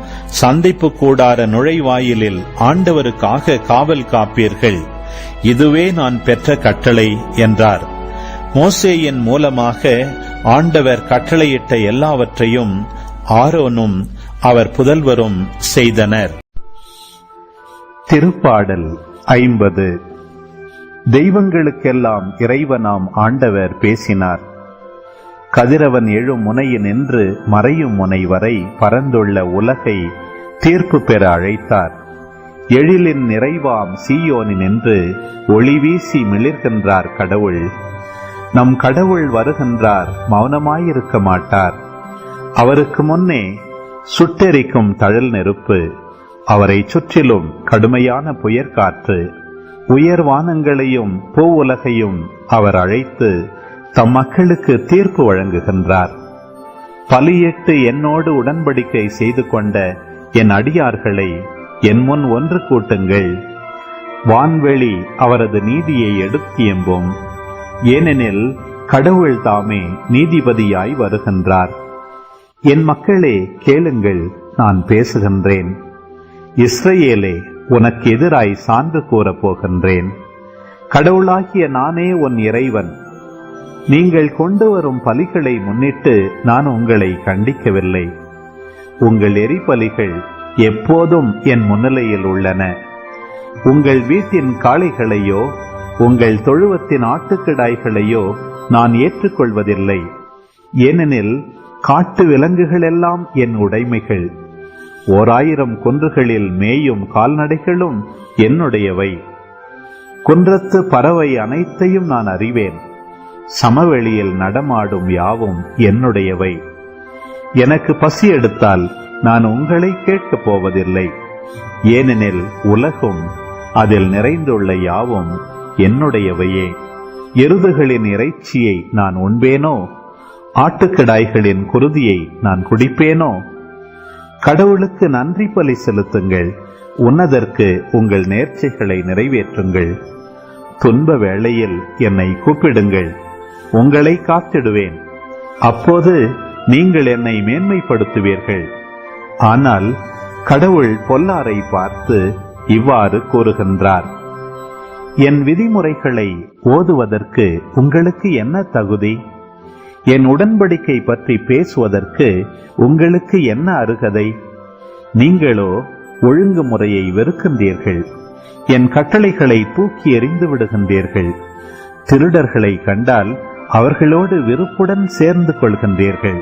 சந்திப்பு கூடார நுழைவாயிலில் ஆண்டவருக்காக காவல் காப்பீர்கள். இதுவே நான் பெற்ற கட்டளை என்றார். மோசேயின் மூலமாக ஆண்டவர் கட்டளையிட்ட எல்லாவற்றையும் ஆரோனும் அவர் புதல்வரும் செய்தனர். திருப்பாடல் 50. தெய்வங்களுக்கெல்லாம் இறைவனாம் ஆண்டவர் பேசினார். கதிரவன் எழும் முனையினின்று மறையும் முனை வரை பரந்துள்ள உலகை தீர்ப்பு பெற அழைத்தார். எழிலின் நிறைவாம் சீயோனினின்று ஒளி வீசி மிளிர்கின்றார் கடவுள். நம் கடவுள் வருகின்றார், மௌனமாயிருக்க மாட்டார். அவருக்கு முன்னே சுட்டெரிக்கும் தழல் நெருப்பு, அவரை சுற்றிலும் கடுமையான புயற்காற்று. உயர் வானங்களையும் பூ உலகையும் அவர் அழைத்து தம் மக்களுக்கு தீர்ப்பு வழங்குகின்றார். பலியிட்டு என்னோடு உடன்படிக்கை செய்து கொண்ட என் அடியார்களை என் முன் ஒன்று கூட்டுங்கள். வான்வெளி அவரது நீதியை எடுத்தியம்பும். ஏனெனில் கடவுள் தாமே நீதிபதியாய் வருகின்றார். என் மக்களே கேளுங்கள், நான் பேசுகின்றேன். இஸ்ரவேலே, உனக்கு எதிராய் சான்று கூறப் போகின்றேன். கடவுளாகிய நானே உன் இறைவன். நீங்கள் கொண்டு வரும் பலிகளை முன்னிட்டு நான் உங்களை கண்டிக்கவில்லை. உங்கள் எரிபலிகள் எப்போதும் என் முன்னிலையில் உள்ளன. உங்கள் வீட்டின் காளைகளையோ உங்கள் தொழுவத்தின் ஆட்டுக்கிடாய்களையோ நான் ஏற்றுக்கொள்வதில்லை. ஏனெனில் காட்டு விலங்குகளெல்லாம் என் உடைமைகள். 1000 குன்றுகளில் மேயும் கால்நடைகளும் என்னுடையவை. குன்றத்து பறவை அனைத்தையும் நான் அறிவேன். சமவெளியில் நடமாடும் யாவும் என்னுடையவை. எனக்கு பசி எடுத்தால் நான் உங்களை கேட்கப் போவதில்லை. ஏனெனில் உலகும் அதில் நிறைந்துள்ள யாவும் என்னுடையவையே. எருதுகளின் இறைச்சியை நான் உண்பேனோ? ஆட்டுக்கிடாய்களின் குருதியை நான் குடிப்பேனோ? கடவுளுக்கு நன்றி பலி செலுத்துங்கள். உன்னதற்கு உங்கள் நேர்ச்சைகளை நிறைவேற்றுங்கள். துன்ப வேளையில் என்னை கூப்பிடுங்கள். உங்களை காத்திடுவேன். அப்போது நீங்கள் என்னை மேன்மைப்படுத்துவீர்கள். ஆனால் கடவுள் பொல்லாரை பார்த்து இவ்வாறு கூறுகின்றார்: என் விதிமுறைகளை ஓதுவதற்கு உங்களுக்கு என்ன தகுதி? என் உடன்படிக்கை பற்றி பேசுவதற்கு உங்களுக்கு என்ன அருகதை? நீங்களோ ஒழுங்குமுறையை வெறுக்கின்றீர்கள். என் கட்டளைகளை தூக்கி எறிந்து விடுகின்றீர்கள். திருடர்களை கண்டால் அவர்களோடு விருப்புடன் சேர்ந்து கொள்கின்றீர்கள்.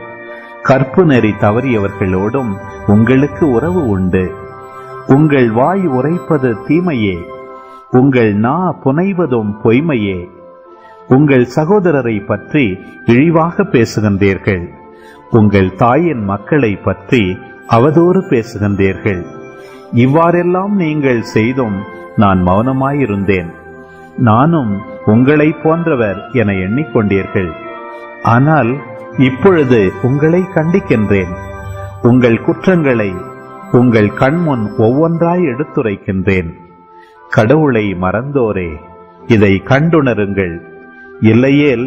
கற்பு நெறி தவறியவர்களோடும் உங்களுக்கு உறவு உண்டு. உங்கள் வாய் உரைப்பது தீமையே, உங்கள் நா புனைவதும் பொய்மையே. உங்கள் சகோதரரை பற்றி இழிவாக பேசுகின்றீர்கள். உங்கள் தாயின் மக்களை பற்றி அவதூறு பேசுகின்றீர்கள். இவ்வாறெல்லாம் நீங்கள் செய்தும் நான் மௌனமாயிருந்தேன். நானும் உங்களை போன்றவர் என எண்ணிக்கொண்டீர்கள். ஆனால் இப்பொழுது உங்களை கண்டிக்கின்றேன். உங்கள் குற்றங்களை உங்கள் கண்முன் ஒவ்வொன்றாய் எடுத்துரைக்கின்றேன். கடவுளை மறந்தோரே, இதை கண்டுணருங்கள். இல்லையேல்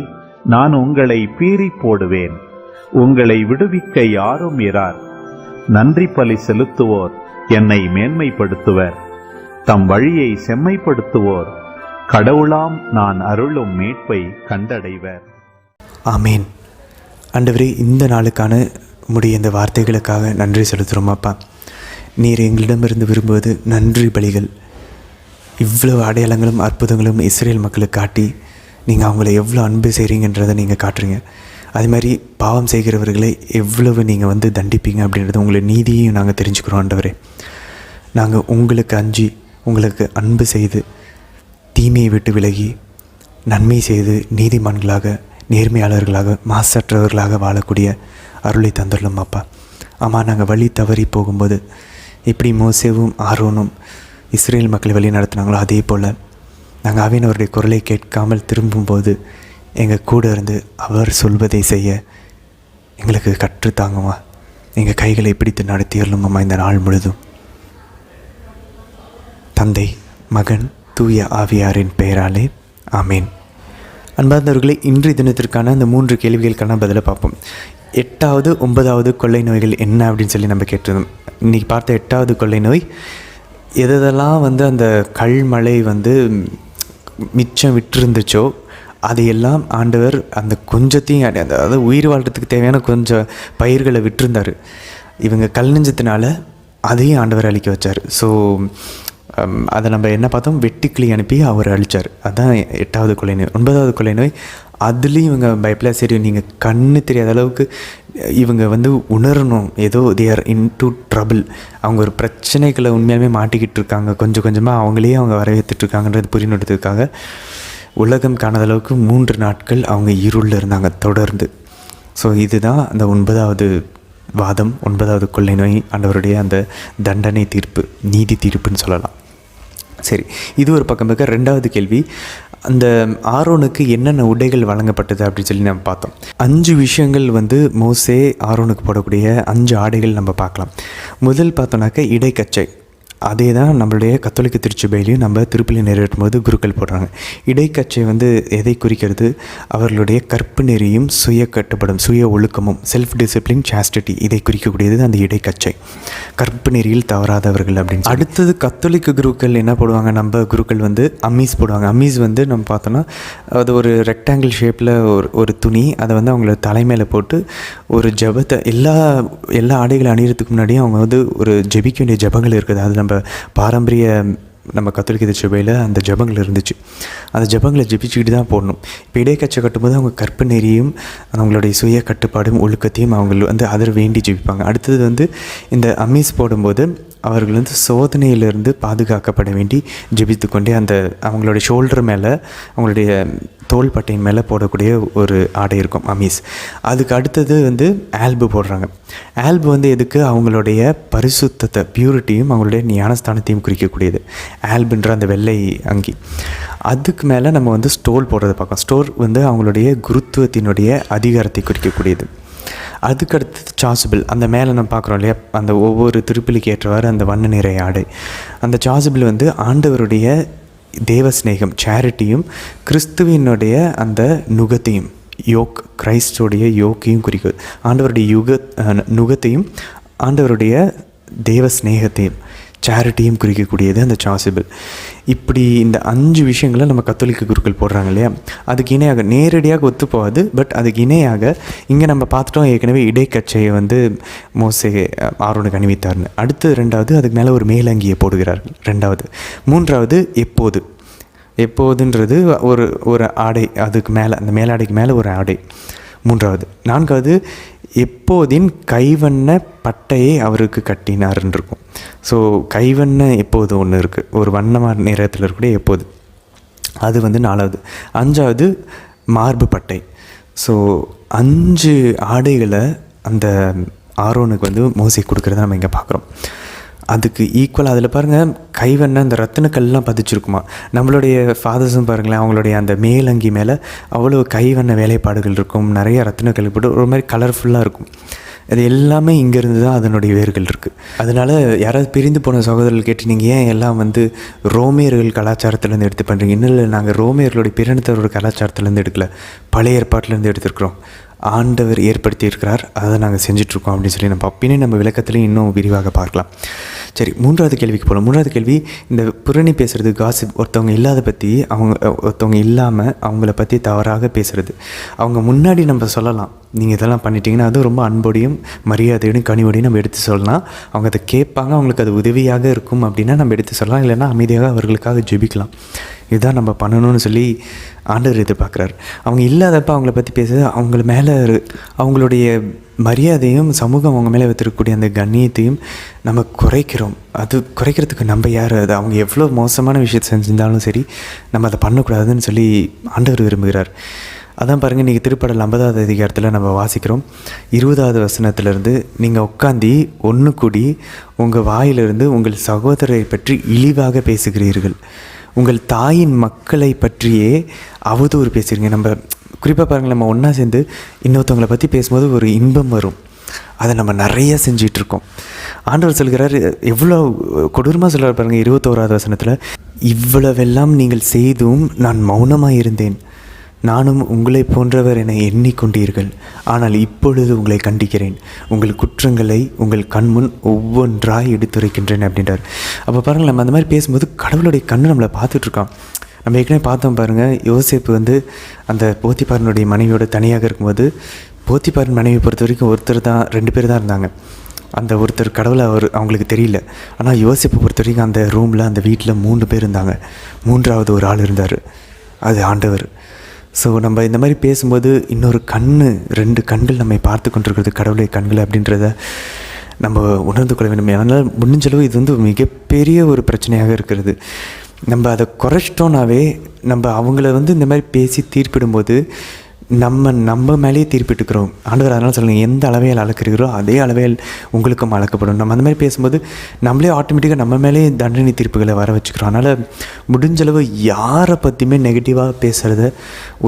நான் உங்களை பீறி போடுவேன். உங்களை விடுவிக்க யாரும் இரார். நன்றி பலி செலுத்துவோர் என்னை மேன்மைப்படுத்துவர். தம் வழியை செம்மைப்படுத்துவோர் கடவுளாம் நான் அருளும் மீட்பை கண்டடைவர். ஆமேன். ஆண்டவரே, இந்த நாளுக்கான உம்முடைய இந்த வார்த்தைகளுக்காக நன்றி செலுத்துகிறோம் அப்பா. நீர் எங்களிடமிருந்து விரும்புவது நன்றி பலிகள். இவ்வளவு அடையாளங்களும் அற்புதங்களும் இஸ்ரேல் மக்களுக்கு காட்டி நீங்கள் அவங்கள எவ்வளோ அன்பு செய்கிறீங்கன்றதை நீங்கள் காட்டுறீங்க. அது மாதிரி பாவம் செய்கிறவர்களை எவ்வளவு நீங்கள் தண்டிப்பீங்க அப்படின்றது உங்களை நீதியையும் நாங்கள் தெரிஞ்சுக்கிறோம். ஆண்டவரே, நாங்கள் உங்களுக்கு அஞ்சி உங்களுக்கு அன்பு செய்து தீமையை விட்டு விலகி நன்மை செய்து நீதிமான்களாக நேர்மையாளர்களாக மாசற்றவர்களாக வாழக்கூடிய அருளை தந்துள்ளோம் அப்பா. ஆமாம், நாங்கள் வழி தவறி போகும்போது எப்படி மோசேவும் ஆரோனும் இஸ்ரேல் மக்களை வழி நடத்தினாங்களோ அதே போல் நாங்கள் ஆவியானவருடைய குரலை கேட்காமல் திரும்பும்போது எங்கள் கூட இருந்து அவர் சொல்வதை செய்ய எங்களுக்கு கற்றுத்தாங்கம்மா. எங்கள் கைகளை பிடித்து நடத்தியறலும்மா இந்த நாள் முழுதும். தந்தை, மகன், தூய ஆவியாரின் பெயராலே ஆமேன். அன்பார்ந்தவர்களே, இன்றைய தினத்திற்கான அந்த 3 கேள்விகளுக்கான பதிலை பார்ப்போம். 8வது 9வது கொள்ளை நோய்கள் என்ன அப்படின்னு சொல்லி நம்ம கேட்டிருந்தோம். இன்றைக்கி பார்த்த 8வது கொள்ளை நோய் எதெல்லாம் அந்த கல்மழை மிச்சம் விட்டுருந்துச்சோ அதையெல்லாம் ஆண்டவர் அந்த கொஞ்சத்தையும், அதாவது உயிர் வாழ்கிறதுக்கு தேவையான கொஞ்சம் பயிர்களை விட்டுருந்தார். இவங்க கல் நெஞ்சத்தினால அதையும் ஆண்டவர் அழிக்க வச்சார். ஸோ அதை நம்ம என்ன பார்த்தோம், வெட்டுக்கிளி அனுப்பி அவர் அழித்தார். அதுதான் 8வது கொள்ளை நோய். 9வது கொள்ளை நோய், அதுலேயும் இவங்க பயப்பில் சரி நீங்கள் கண்ணு தெரியாத அளவுக்கு இவங்க உணரணும் ஏதோ they are in to trouble, அவங்க ஒரு பிரச்சனைகளை உண்மையாலுமே மாட்டிக்கிட்டு இருக்காங்க, கொஞ்சம் கொஞ்சமாக அவங்களே அவங்க வரவேற்றுட்ருக்காங்கன்றது புரியணுன்றதுக்காக உலகம் காணாத அளவுக்கு 3 நாட்கள் அவங்க இருளில் இருந்தாங்க தொடர்ந்து. ஸோ இதுதான் அந்த 9வது வாதம், 9வது கொள்ளை நோய், ஆண்டவருடைய அந்த தண்டனை தீர்ப்பு, நீதி தீர்ப்புன்னு சொல்லலாம். சரி, இது ஒரு பக்கம் இருக்க. 2வது கேள்வி, அந்த ஆரோனுக்கு என்னென்ன உடைகள் வழங்கப்பட்டது அப்படின்னு சொல்லி நம்ம பார்த்தோம். 5 விஷயங்கள் மோசே ஆரோனுக்கு போடக்கூடிய 5 ஆடைகள் நம்ம பார்க்கலாம். முதல் பார்த்தோன்னாக்க இடைக்கச்சை. அதே தான் நம்மளுடைய கத்தோலிக்க திருச்சபையிலையும் நம்ம திருப்பலி நிறைவேற்றும் போது குருக்கள் போடுறாங்க. இடைக்கச்சை எதை குறிக்கிறது? அவர்களுடைய கற்பு நெறியும் சுய கட்டுப்படும் சுய ஒழுக்கமும் செல்ஃப் டிசிப்ளின் சாஸ்டிட்டி இதை குறிக்கக்கூடியது அந்த இடைக்கச்சை. கற்பு நெறியில் தவறாதவர்கள் அப்படின்னு. அடுத்தது கத்தோலிக்க குருக்கள் என்ன போடுவாங்க, நம்ம குருக்கள் அம்மீஸ் போடுவாங்க. அம்மீஸ் நம்ம பார்த்தோன்னா அது ஒரு ரெக்டாங்கிள் ஷேப்பில் ஒரு துணி, அதை அவங்கள தலைமையில போட்டு ஒரு ஜபத்தை எல்லா ஆடைகளை அணிகிறதுக்கு முன்னாடியும் அவங்க ஒரு ஜெபிக்க வேண்டிய ஜபங்கள் இருக்குது. அது நம்ம பாரம்பரிய நம்ம கத்தோலிக்க திருச்சபையில் அந்த ஜபங்கள் இருந்துச்சு. அந்த ஜபங்களை ஜெபிச்சுக்கிட்டு தான் போடணும். இப்போ இடைக்கச்சை கட்டும்போது அவங்க கற்பு நெறியும் அவங்களுடைய சுய கட்டுப்பாடும் ஒழுக்கத்தையும் அவங்க அதில் வேண்டி ஜெபிப்பாங்க. அடுத்தது இந்த அம்மீஸ் போடும்போது அவர்கள் சோதனையிலிருந்து பாதுகாக்கப்பட வேண்டி ஜெபித்து கொண்டே அந்த அவங்களுடைய ஷோல்டர் மேலே அவங்களுடைய தோள்பட்டையின் மேலே போடக்கூடிய ஒரு ஆடை இருக்கும் அமீஸ். அதுக்கு அடுத்தது ஆல்பு போடுறாங்க. ஆல்பு எதுக்கு? அவங்களுடைய பரிசுத்தத்தை, பியூரிட்டியும் அவங்களுடைய ஞானஸ்தானத்தையும் குறிக்கக்கூடியது ஆல்புன்ற அந்த வெள்ளை அங்கி. அதுக்கு மேலே நம்ம ஸ்டோல் போடுறதை பார்க்கலாம். ஸ்டோர் அவங்களுடைய குருத்துவத்தினுடைய அதிகாரத்தை குறிக்கக்கூடியது. அதுக்கடுத்தது சாசுபிள். அந்த மேலே நம்ம பார்க்குறோம் இல்லையா, அந்த ஒவ்வொரு திருப்பலிக்கு ஏற்றவாறு அந்த வண்ண நிறை ஆடை. அந்த சாசுபிள் ஆண்டவருடைய தேவ ஸ்நேகம், சேரிட்டியும் கிறிஸ்துவினுடைய அந்த நுகத்தையும் யோக், கிரைஸ்டோடைய யோக்கையும் குறிக்குது. ஆண்டவருடைய நுகத்தையும் ஆண்டவருடைய தேவ ஸ்நேகத்தையும் சேரிட்டியும் குறிக்கக்கூடியது அந்த சாசிபிள். இப்படி இந்த 5 விஷயங்களை நம்ம கத்தோலிக்க குருக்கள் போடுறாங்க இல்லையா, அதுக்கு இணையாக நேரடியாக ஒத்து போகாது. பட் அதுக்கு இணையாக இங்கே நம்ம பார்த்துட்டோம் ஏற்கனவே இடைக்கச்சையை மோசே ஆரோனுக்கு அணிவித்தார்னு. அடுத்து 2வது அதுக்கு மேலே ஒரு மேலங்கியை போடுகிறார்கள் 2வது. 3வது எப்போதுன்றது ஒரு ஆடை, அதுக்கு மேலே அந்த மேலாடைக்கு மேலே ஒரு ஆடை 3வது. 4வது எப்போதின் கைவண்ண பட்டையை அவருக்கு கட்டினார்ன்னு இருக்கும். ஸோ கைவண்ண எப்போது ஒன்று இருக்குது, ஒரு வண்ணமான நிறத்தில் இருக்கக்கூடிய எப்போது, அது 4வது. 5வது மார்பு பட்டை. ஸோ 5 ஆடைகளை அந்த ஆரோனுக்கு மோசே கொடுக்குறத நம்ம இங்கே பார்க்குறோம். அதுக்கு ஈக்குவலாக அதில் பாருங்கள், கைவண்ண அந்த ரத்தினக்கல்லாம் பதிச்சிருக்குமா. நம்மளுடைய ஃபாதர்ஸும் பாருங்களேன், அவங்களுடைய அந்த மேலங்கி மேலே அவ்வளோ கைவண்ண வேலைப்பாடுகள் இருக்கும், நிறைய ரத்தினக்கல் போட்டு ஒரு மாதிரி கலர்ஃபுல்லாக இருக்கும். அது எல்லாமே இங்கேருந்து தான் அதனுடைய வேர்கள் இருக்குது. அதனால் யாராவது பிரிந்து போன சகோதரர்கள் கேட்டு நீங்கள் ஏன் எல்லாம் ரோமியர்கள் கலாச்சாரத்துலேருந்து எடுத்து பண்ணுறீங்க? இன்னும் இல்லை, நாங்கள் ரோமியர்களுடைய பிறந்தவரோட கலாச்சாரத்துலேருந்து எடுக்கல, பழைய ஏற்பாட்டிலேருந்து எடுத்துருக்குறோம். ஆண்டவர் ஏற்படுத்தி இருக்கிறார், அதை நாங்கள் செஞ்சிட்ருக்கோம் அப்படின்னு சொல்லி நம்ம பின்னே நம்ம விளக்கத்துலேயும் இன்னும் விரிவாக பார்க்கலாம். சரி, 3வது கேள்விக்கு போகலாம். 3வது கேள்வி, இந்த புரணி பேசுகிறது, காசிப், ஒருத்தவங்க இல்லாத பற்றி ஒருத்தவங்க இல்லாமல் அவங்கள பற்றி தவறாக பேசுகிறது. அவங்க முன்னாடி நம்ம சொல்லலாம், நீங்கள் இதெல்லாம் பண்ணிட்டீங்கன்னா அது ரொம்ப அன்போடையும் மரியாதையோடையும் கனிவோடையும் நம்ம எடுத்து சொல்லலாம். அவங்க அதை கேட்பாங்க, அவங்களுக்கு அது உதவியாக இருக்கும் அப்படின்னா நம்ம எடுத்து சொல்லலாம். இல்லைன்னா அமைதியாக அவர்களுக்காக ஜெபிக்கலாம். இதுதான் நம்ம பண்ணணும்னு சொல்லி ஆண்டவர் எதிர்பார்க்குறாரு. அவங்க இல்லாதப்போ அவங்கள பற்றி பேசுறது, அவங்கள மேலே அவங்களுடைய மரியாதையும் சமூகம் அவங்க மேலே வைத்திருக்கக்கூடிய அந்த கண்ணியத்தையும் நம்ம குறைக்கிறோம். அது குறைக்கிறதுக்கு நம்ம யார்? அது அவங்க எவ்வளோ மோசமான விஷயத்தை செஞ்சிருந்தாலும் சரி, நம்ம அதை பண்ணக்கூடாதுன்னு சொல்லி ஆண்டவர் விரும்புகிறார். அதான் பாருங்கள், இன்றைக்கி திருப்பாடல் 50வது அதிகாரத்தில் நம்ம வாசிக்கிறோம். 20வது வசனத்திலிருந்து, நீங்கள் உட்காந்தி ஒன்று கூடி உங்கள் வாயிலிருந்து உங்கள் சகோதரரை பற்றி இழிவாக பேசுகிறீர்கள், உங்கள் தாயின் மக்களை பற்றியே அவதூறு பேசுகிறீங்க. நம்ம குறிப்பாக பாருங்கள், நம்ம ஒன்றா சேர்ந்து இன்னொருத்தவங்களை பற்றி பேசும்போது ஒரு இன்பம் வரும். அதை நம்ம நிறைய செஞ்சிகிட்ருக்கோம். ஆண்டவர் சொல்கிறார், எவ்வளோ கொடூரமாக சொல்கிறார் பாருங்கள். 21வது வசனத்தில், இவ்வளவெல்லாம் நீங்கள் செய்தும் நான் மௌனமாக இருந்தேன், நானும் உங்களை போன்றவர் என எண்ணிக்கொண்டீர்கள், ஆனால் இப்பொழுது உங்களை கண்டிக்கிறேன், உங்கள் குற்றங்களை உங்கள் கண்முன் ஒவ்வொன்றாய் எடுத்துரைக்கின்றேன் அப்படின்றார். அப்போ பாருங்கள், நம்ம அந்த மாதிரி பேசும்போது கடவுளுடைய கண்ணு நம்மளை பார்த்துட்ருக்கான். நம்ம ஏற்கனவே பார்த்தோம் பாருங்கள், யோசேப்பு அந்த போத்திபாரனுடைய மனைவியோட தனியாக இருக்கும்போது, போத்திபாரன் மனைவி பொறுத்த வரைக்கும் ஒருத்தர் தான், 2 பேர் தான் இருந்தாங்க. அந்த ஒருத்தர் கடவுளை அவங்களுக்கு தெரியல. ஆனால் யோசேப்பை பொறுத்த வரைக்கும் அந்த ரூமில், அந்த வீட்டில் 3 பேர் இருந்தாங்க. 3வது ஒரு ஆள் இருந்தார், அது ஆண்டவர். ஸோ நம்ம இந்த மாதிரி பேசும்போது இன்னொரு 2 கண்கள் நம்மை பார்த்து கொண்டிருக்கிறது, கடவுளுடைய கண்கள் அப்படின்றத நம்ம உணர்ந்து கொள்ள வேண்டும். அதனால் முடிஞ்சளவு இது மிகப்பெரிய ஒரு பிரச்சனையாக இருக்கிறது. நம்ம அதை குறைச்சிட்டோன்னாவே, நம்ம அவங்கள இந்த மாதிரி பேசி தீர்ப்பிடும்போது நம்ம மேலேயே தீர்ப்பிட்டுக்கிறோம். ஆண்டவர் அதனால் சொல்லுங்கள், எந்த அளவையில் அளக்கிறீரோ அதே அளவையில் உங்களுக்கும் அளக்கப்படும். நம்ம அந்த மாதிரி பேசும்போது நம்மளே ஆட்டோமேட்டிக்காக நம்ம மேலே தண்டனை தீர்ப்புகளை வர வச்சுக்கிறோம். அதனால் முடிஞ்சளவு யாரை பற்றியுமே நெகட்டிவாக பேசுகிறத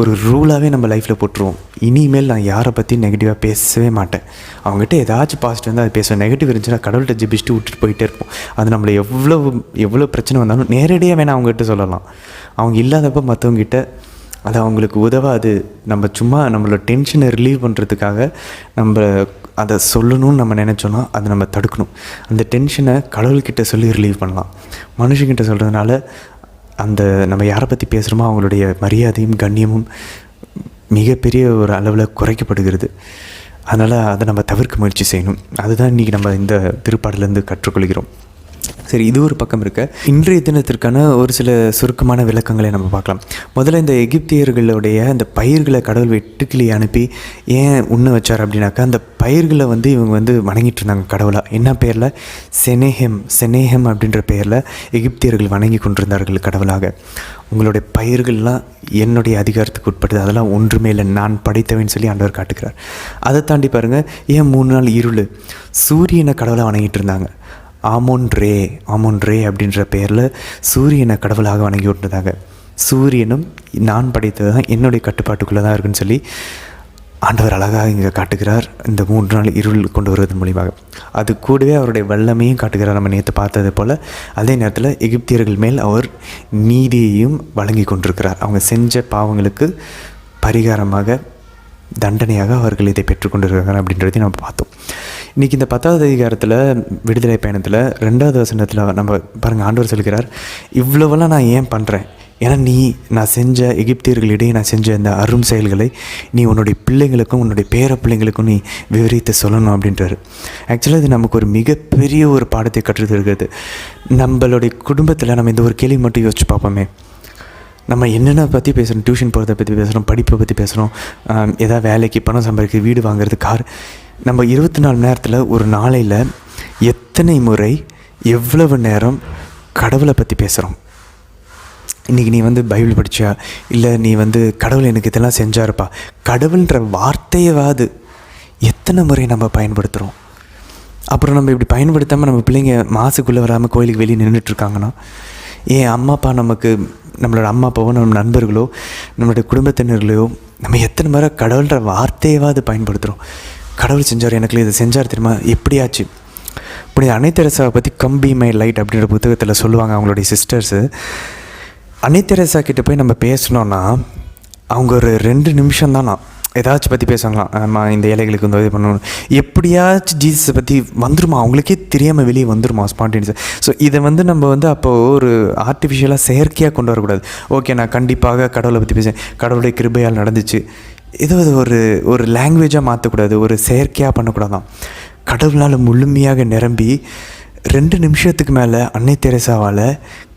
ஒரு ரூலாகவே நம்ம லைஃப்பில் போட்டுருவோம். இனிமேல் நான் யாரை பற்றி நெகட்டிவாக பேசவே மாட்டேன். அவங்ககிட்ட ஏதாச்சும் பாசிட்டிவ் இருந்தால் அது பேசுவேன். நெகட்டிவ் இருந்துச்சுன்னா கடவுள்கிட்ட ஜெபிச்சுட்டு விட்டுட்டு போயிட்டே இருப்போம். அது நம்மளை எவ்வளோ பிரச்சனை வந்தாலும் நேரடியாக வேணால் அவங்ககிட்ட சொல்லலாம். அவங்க இல்லாதப்போ மற்றவங்ககிட்ட அது அவங்களுக்கு உதவாது. நம்ம சும்மா நம்மளோட டென்ஷனை ரிலீவ் பண்ணுறதுக்காக நம்ம அதை சொல்லணும்னு நம்ம நினச்சோன்னா அதை நம்ம தடுக்கணும். அந்த டென்ஷனை கடவுள்கிட்ட சொல்லி ரிலீவ் பண்ணலாம். மனுஷங்கிட்ட சொல்கிறதுனால அந்த நம்ம யாரை பற்றி பேசுகிறோமோ அவங்களுடைய மரியாதையும் கண்ணியமும் மிகப்பெரிய ஒரு அளவில் குறைக்கப்படுகிறது. அதனால் அதை நம்ம தவிர்க்க முயற்சி செய்யணும். அதுதான் இன்றைக்கி நம்ம இந்த திருப்பாடலேருந்து கற்றுக்கொள்கிறோம். சரி, இது ஒரு பக்கம் இருக்க, இன்றைய தினத்திற்கான ஒரு சில சுருக்கமான விளக்கங்களை நம்ம பார்க்கலாம். முதல்ல இந்த எகிப்தியர்களுடைய அந்த பயிர்களை கடவுள் வெட்டுக்கிளி அனுப்பி ஏன் உண்ண வச்சார் அப்படின்னாக்கா, அந்த பயிர்களை இவங்க வணங்கிட்டு இருந்தாங்க கடவுளாக. என்ன பேரில்? செனேஹம் அப்படின்ற பேரில் எகிப்தியர்கள் வணங்கி கொண்டிருந்தார்கள் கடவுளாக. உங்களுடைய பயிர்கள்லாம் என்னுடைய அதிகாரத்துக்கு உட்பட்டது, அதெல்லாம் ஒன்றுமே இல்லை, நான் படைத்தவன்னு சொல்லி ஆண்டவர் காட்டுக்கிறார். அதை தாண்டி பாருங்கள், ஏன் 3 நாள் இருள்? சூரியனை கடவுளாக வணங்கிட்டு இருந்தாங்க. ஆமோன் ரே அப்படின்ற பேரில் சூரியனை கடவுளாக வணங்கி விட்டுருந்தாங்க. சூரியனும் நான் படைத்தது தான், என்னுடைய கட்டுப்பாட்டுக்குள்ளே தான் இருக்குன்னு சொல்லி ஆண்டவர் அழகாக இங்கே காட்டுகிறார். இந்த 3 நாள் இருள் கொண்டு வருவதன் மூலியமாக அது கூடவே அவருடைய வல்லமையும் காட்டுகிறார். நம்ம நேற்று பார்த்தது போல் அதே நேரத்தில் எகிப்தியர்கள் மேல் அவர் நீதியையும் வழங்கி கொண்டிருக்கிறார். அவங்க செஞ்ச பாவங்களுக்கு பரிகாரமாக தண்டனையாக அவர்கள் இதை பெற்றுக்கொண்டிருக்காங்க அப்படின்றதையும் நம்ம பார்த்தோம். இன்றைக்கி இந்த 10வது அதிகாரத்தில் விடுதலை பயணத்தில் 2வது வசனத்தில் நம்ம பாருங்கள், ஆண்டவர் சொல்கிறார், இவ்வளவெல்லாம் நான் ஏன் பண்ணுறேன், ஏன்னா நான் செஞ்ச எகிப்தியர்களிடையே நான் செஞ்ச இந்த அரும் செயல்களை நீ உன்னுடைய பிள்ளைங்களுக்கும் உன்னுடைய பேர பிள்ளைங்களுக்கும் நீ விவரித்து சொல்லணும் அப்படின்றாரு. ஆக்சுவலாக இது நமக்கு ஒரு மிகப்பெரிய ஒரு பாடத்தை கற்றுத்தருகிறது. நம்மளுடைய குடும்பத்தில் நம்ம இந்த ஒரு கேள்வி மட்டும் யோசிச்சு பார்ப்போமே, நம்ம என்னென்ன பற்றி பேசுகிறோம், டியூஷன் போகிறத பற்றி பேசுகிறோம், படிப்பை பற்றி பேசுகிறோம், ஏதாவது வேலைக்கு பணம் சம்பாதிக்க, வீடு வாங்குறது, கார். நம்ம 24 மணி நேரத்தில் ஒரு நாளையில் எத்தனை முறை எவ்வளவு நேரம் கடவுளை பற்றி பேசுகிறோம்? இன்றைக்கி நீ பைபிள் படித்தா, இல்லை நீ கடவுள் எனக்கு இதெல்லாம் செஞ்சாருப்பா, கடவுள்ன்ற வார்த்தையவாது எத்தனை முறை நம்ம பயன்படுத்துகிறோம்? அப்புறம் நம்ம இப்படி பயன்படுத்தாமல் நம்ம பிள்ளைங்க மாசுக்குள்ளே வராமல் கோயிலுக்கு வெளியே நின்றுட்டுருக்காங்கன்னா, ஏன் அம்மா அப்பா நம்மளோட அம்மா அப்பாவோ, நம்ம நண்பர்களோ, நம்மளுடைய குடும்பத்தினர்களையோ நம்ம எத்தனை முறை கடவுள்ன்ற வார்த்தையவாது பயன்படுத்துகிறோம்? கடவுள் செஞ்சார், எனக்கு இதை செஞ்சார் தெரியுமா, எப்படியாச்சு? இப்படி அன்னை தெரசாவை பற்றி கம் பி மை லைட் அப்படின்ற புத்தகத்தில் சொல்லுவாங்க அவங்களுடைய சிஸ்டர்ஸு. அன்னை தெரசா கிட்டே போய் நம்ம பேசணுன்னா அவங்க ஒரு 2 நிமிஷம் தான் ஏதாச்சும் பற்றி பேசுவாங்களாம். இந்த ஏழைகளுக்கு உதவி பண்ணணும், எப்படியாச்சும் ஜீசஸை பற்றி வந்துருமா, அவங்களுக்கே தெரியாமல் வெளியே வந்துருமா ஸ்பான்டேனியஸாக. ஸோ இதை நம்ம அப்போது ஒரு ஆர்டிஃபிஷியலாக செயற்கையாக கொண்டு வரக்கூடாது. ஓகே, நான் கண்டிப்பாக கடவுளை பற்றி பேசுகிறேன், கடவுளுடைய கிருபையால் நடந்துச்சு, ஏதோ ஒரு லாங்குவேஜாக மாற்றக்கூடாது, ஒரு செயற்கையாக பண்ணக்கூடாதான். கடவுளால் முழுமையாக நிரம்பி 2 நிமிஷத்துக்கு மேலே அன்னை தெரசாவால்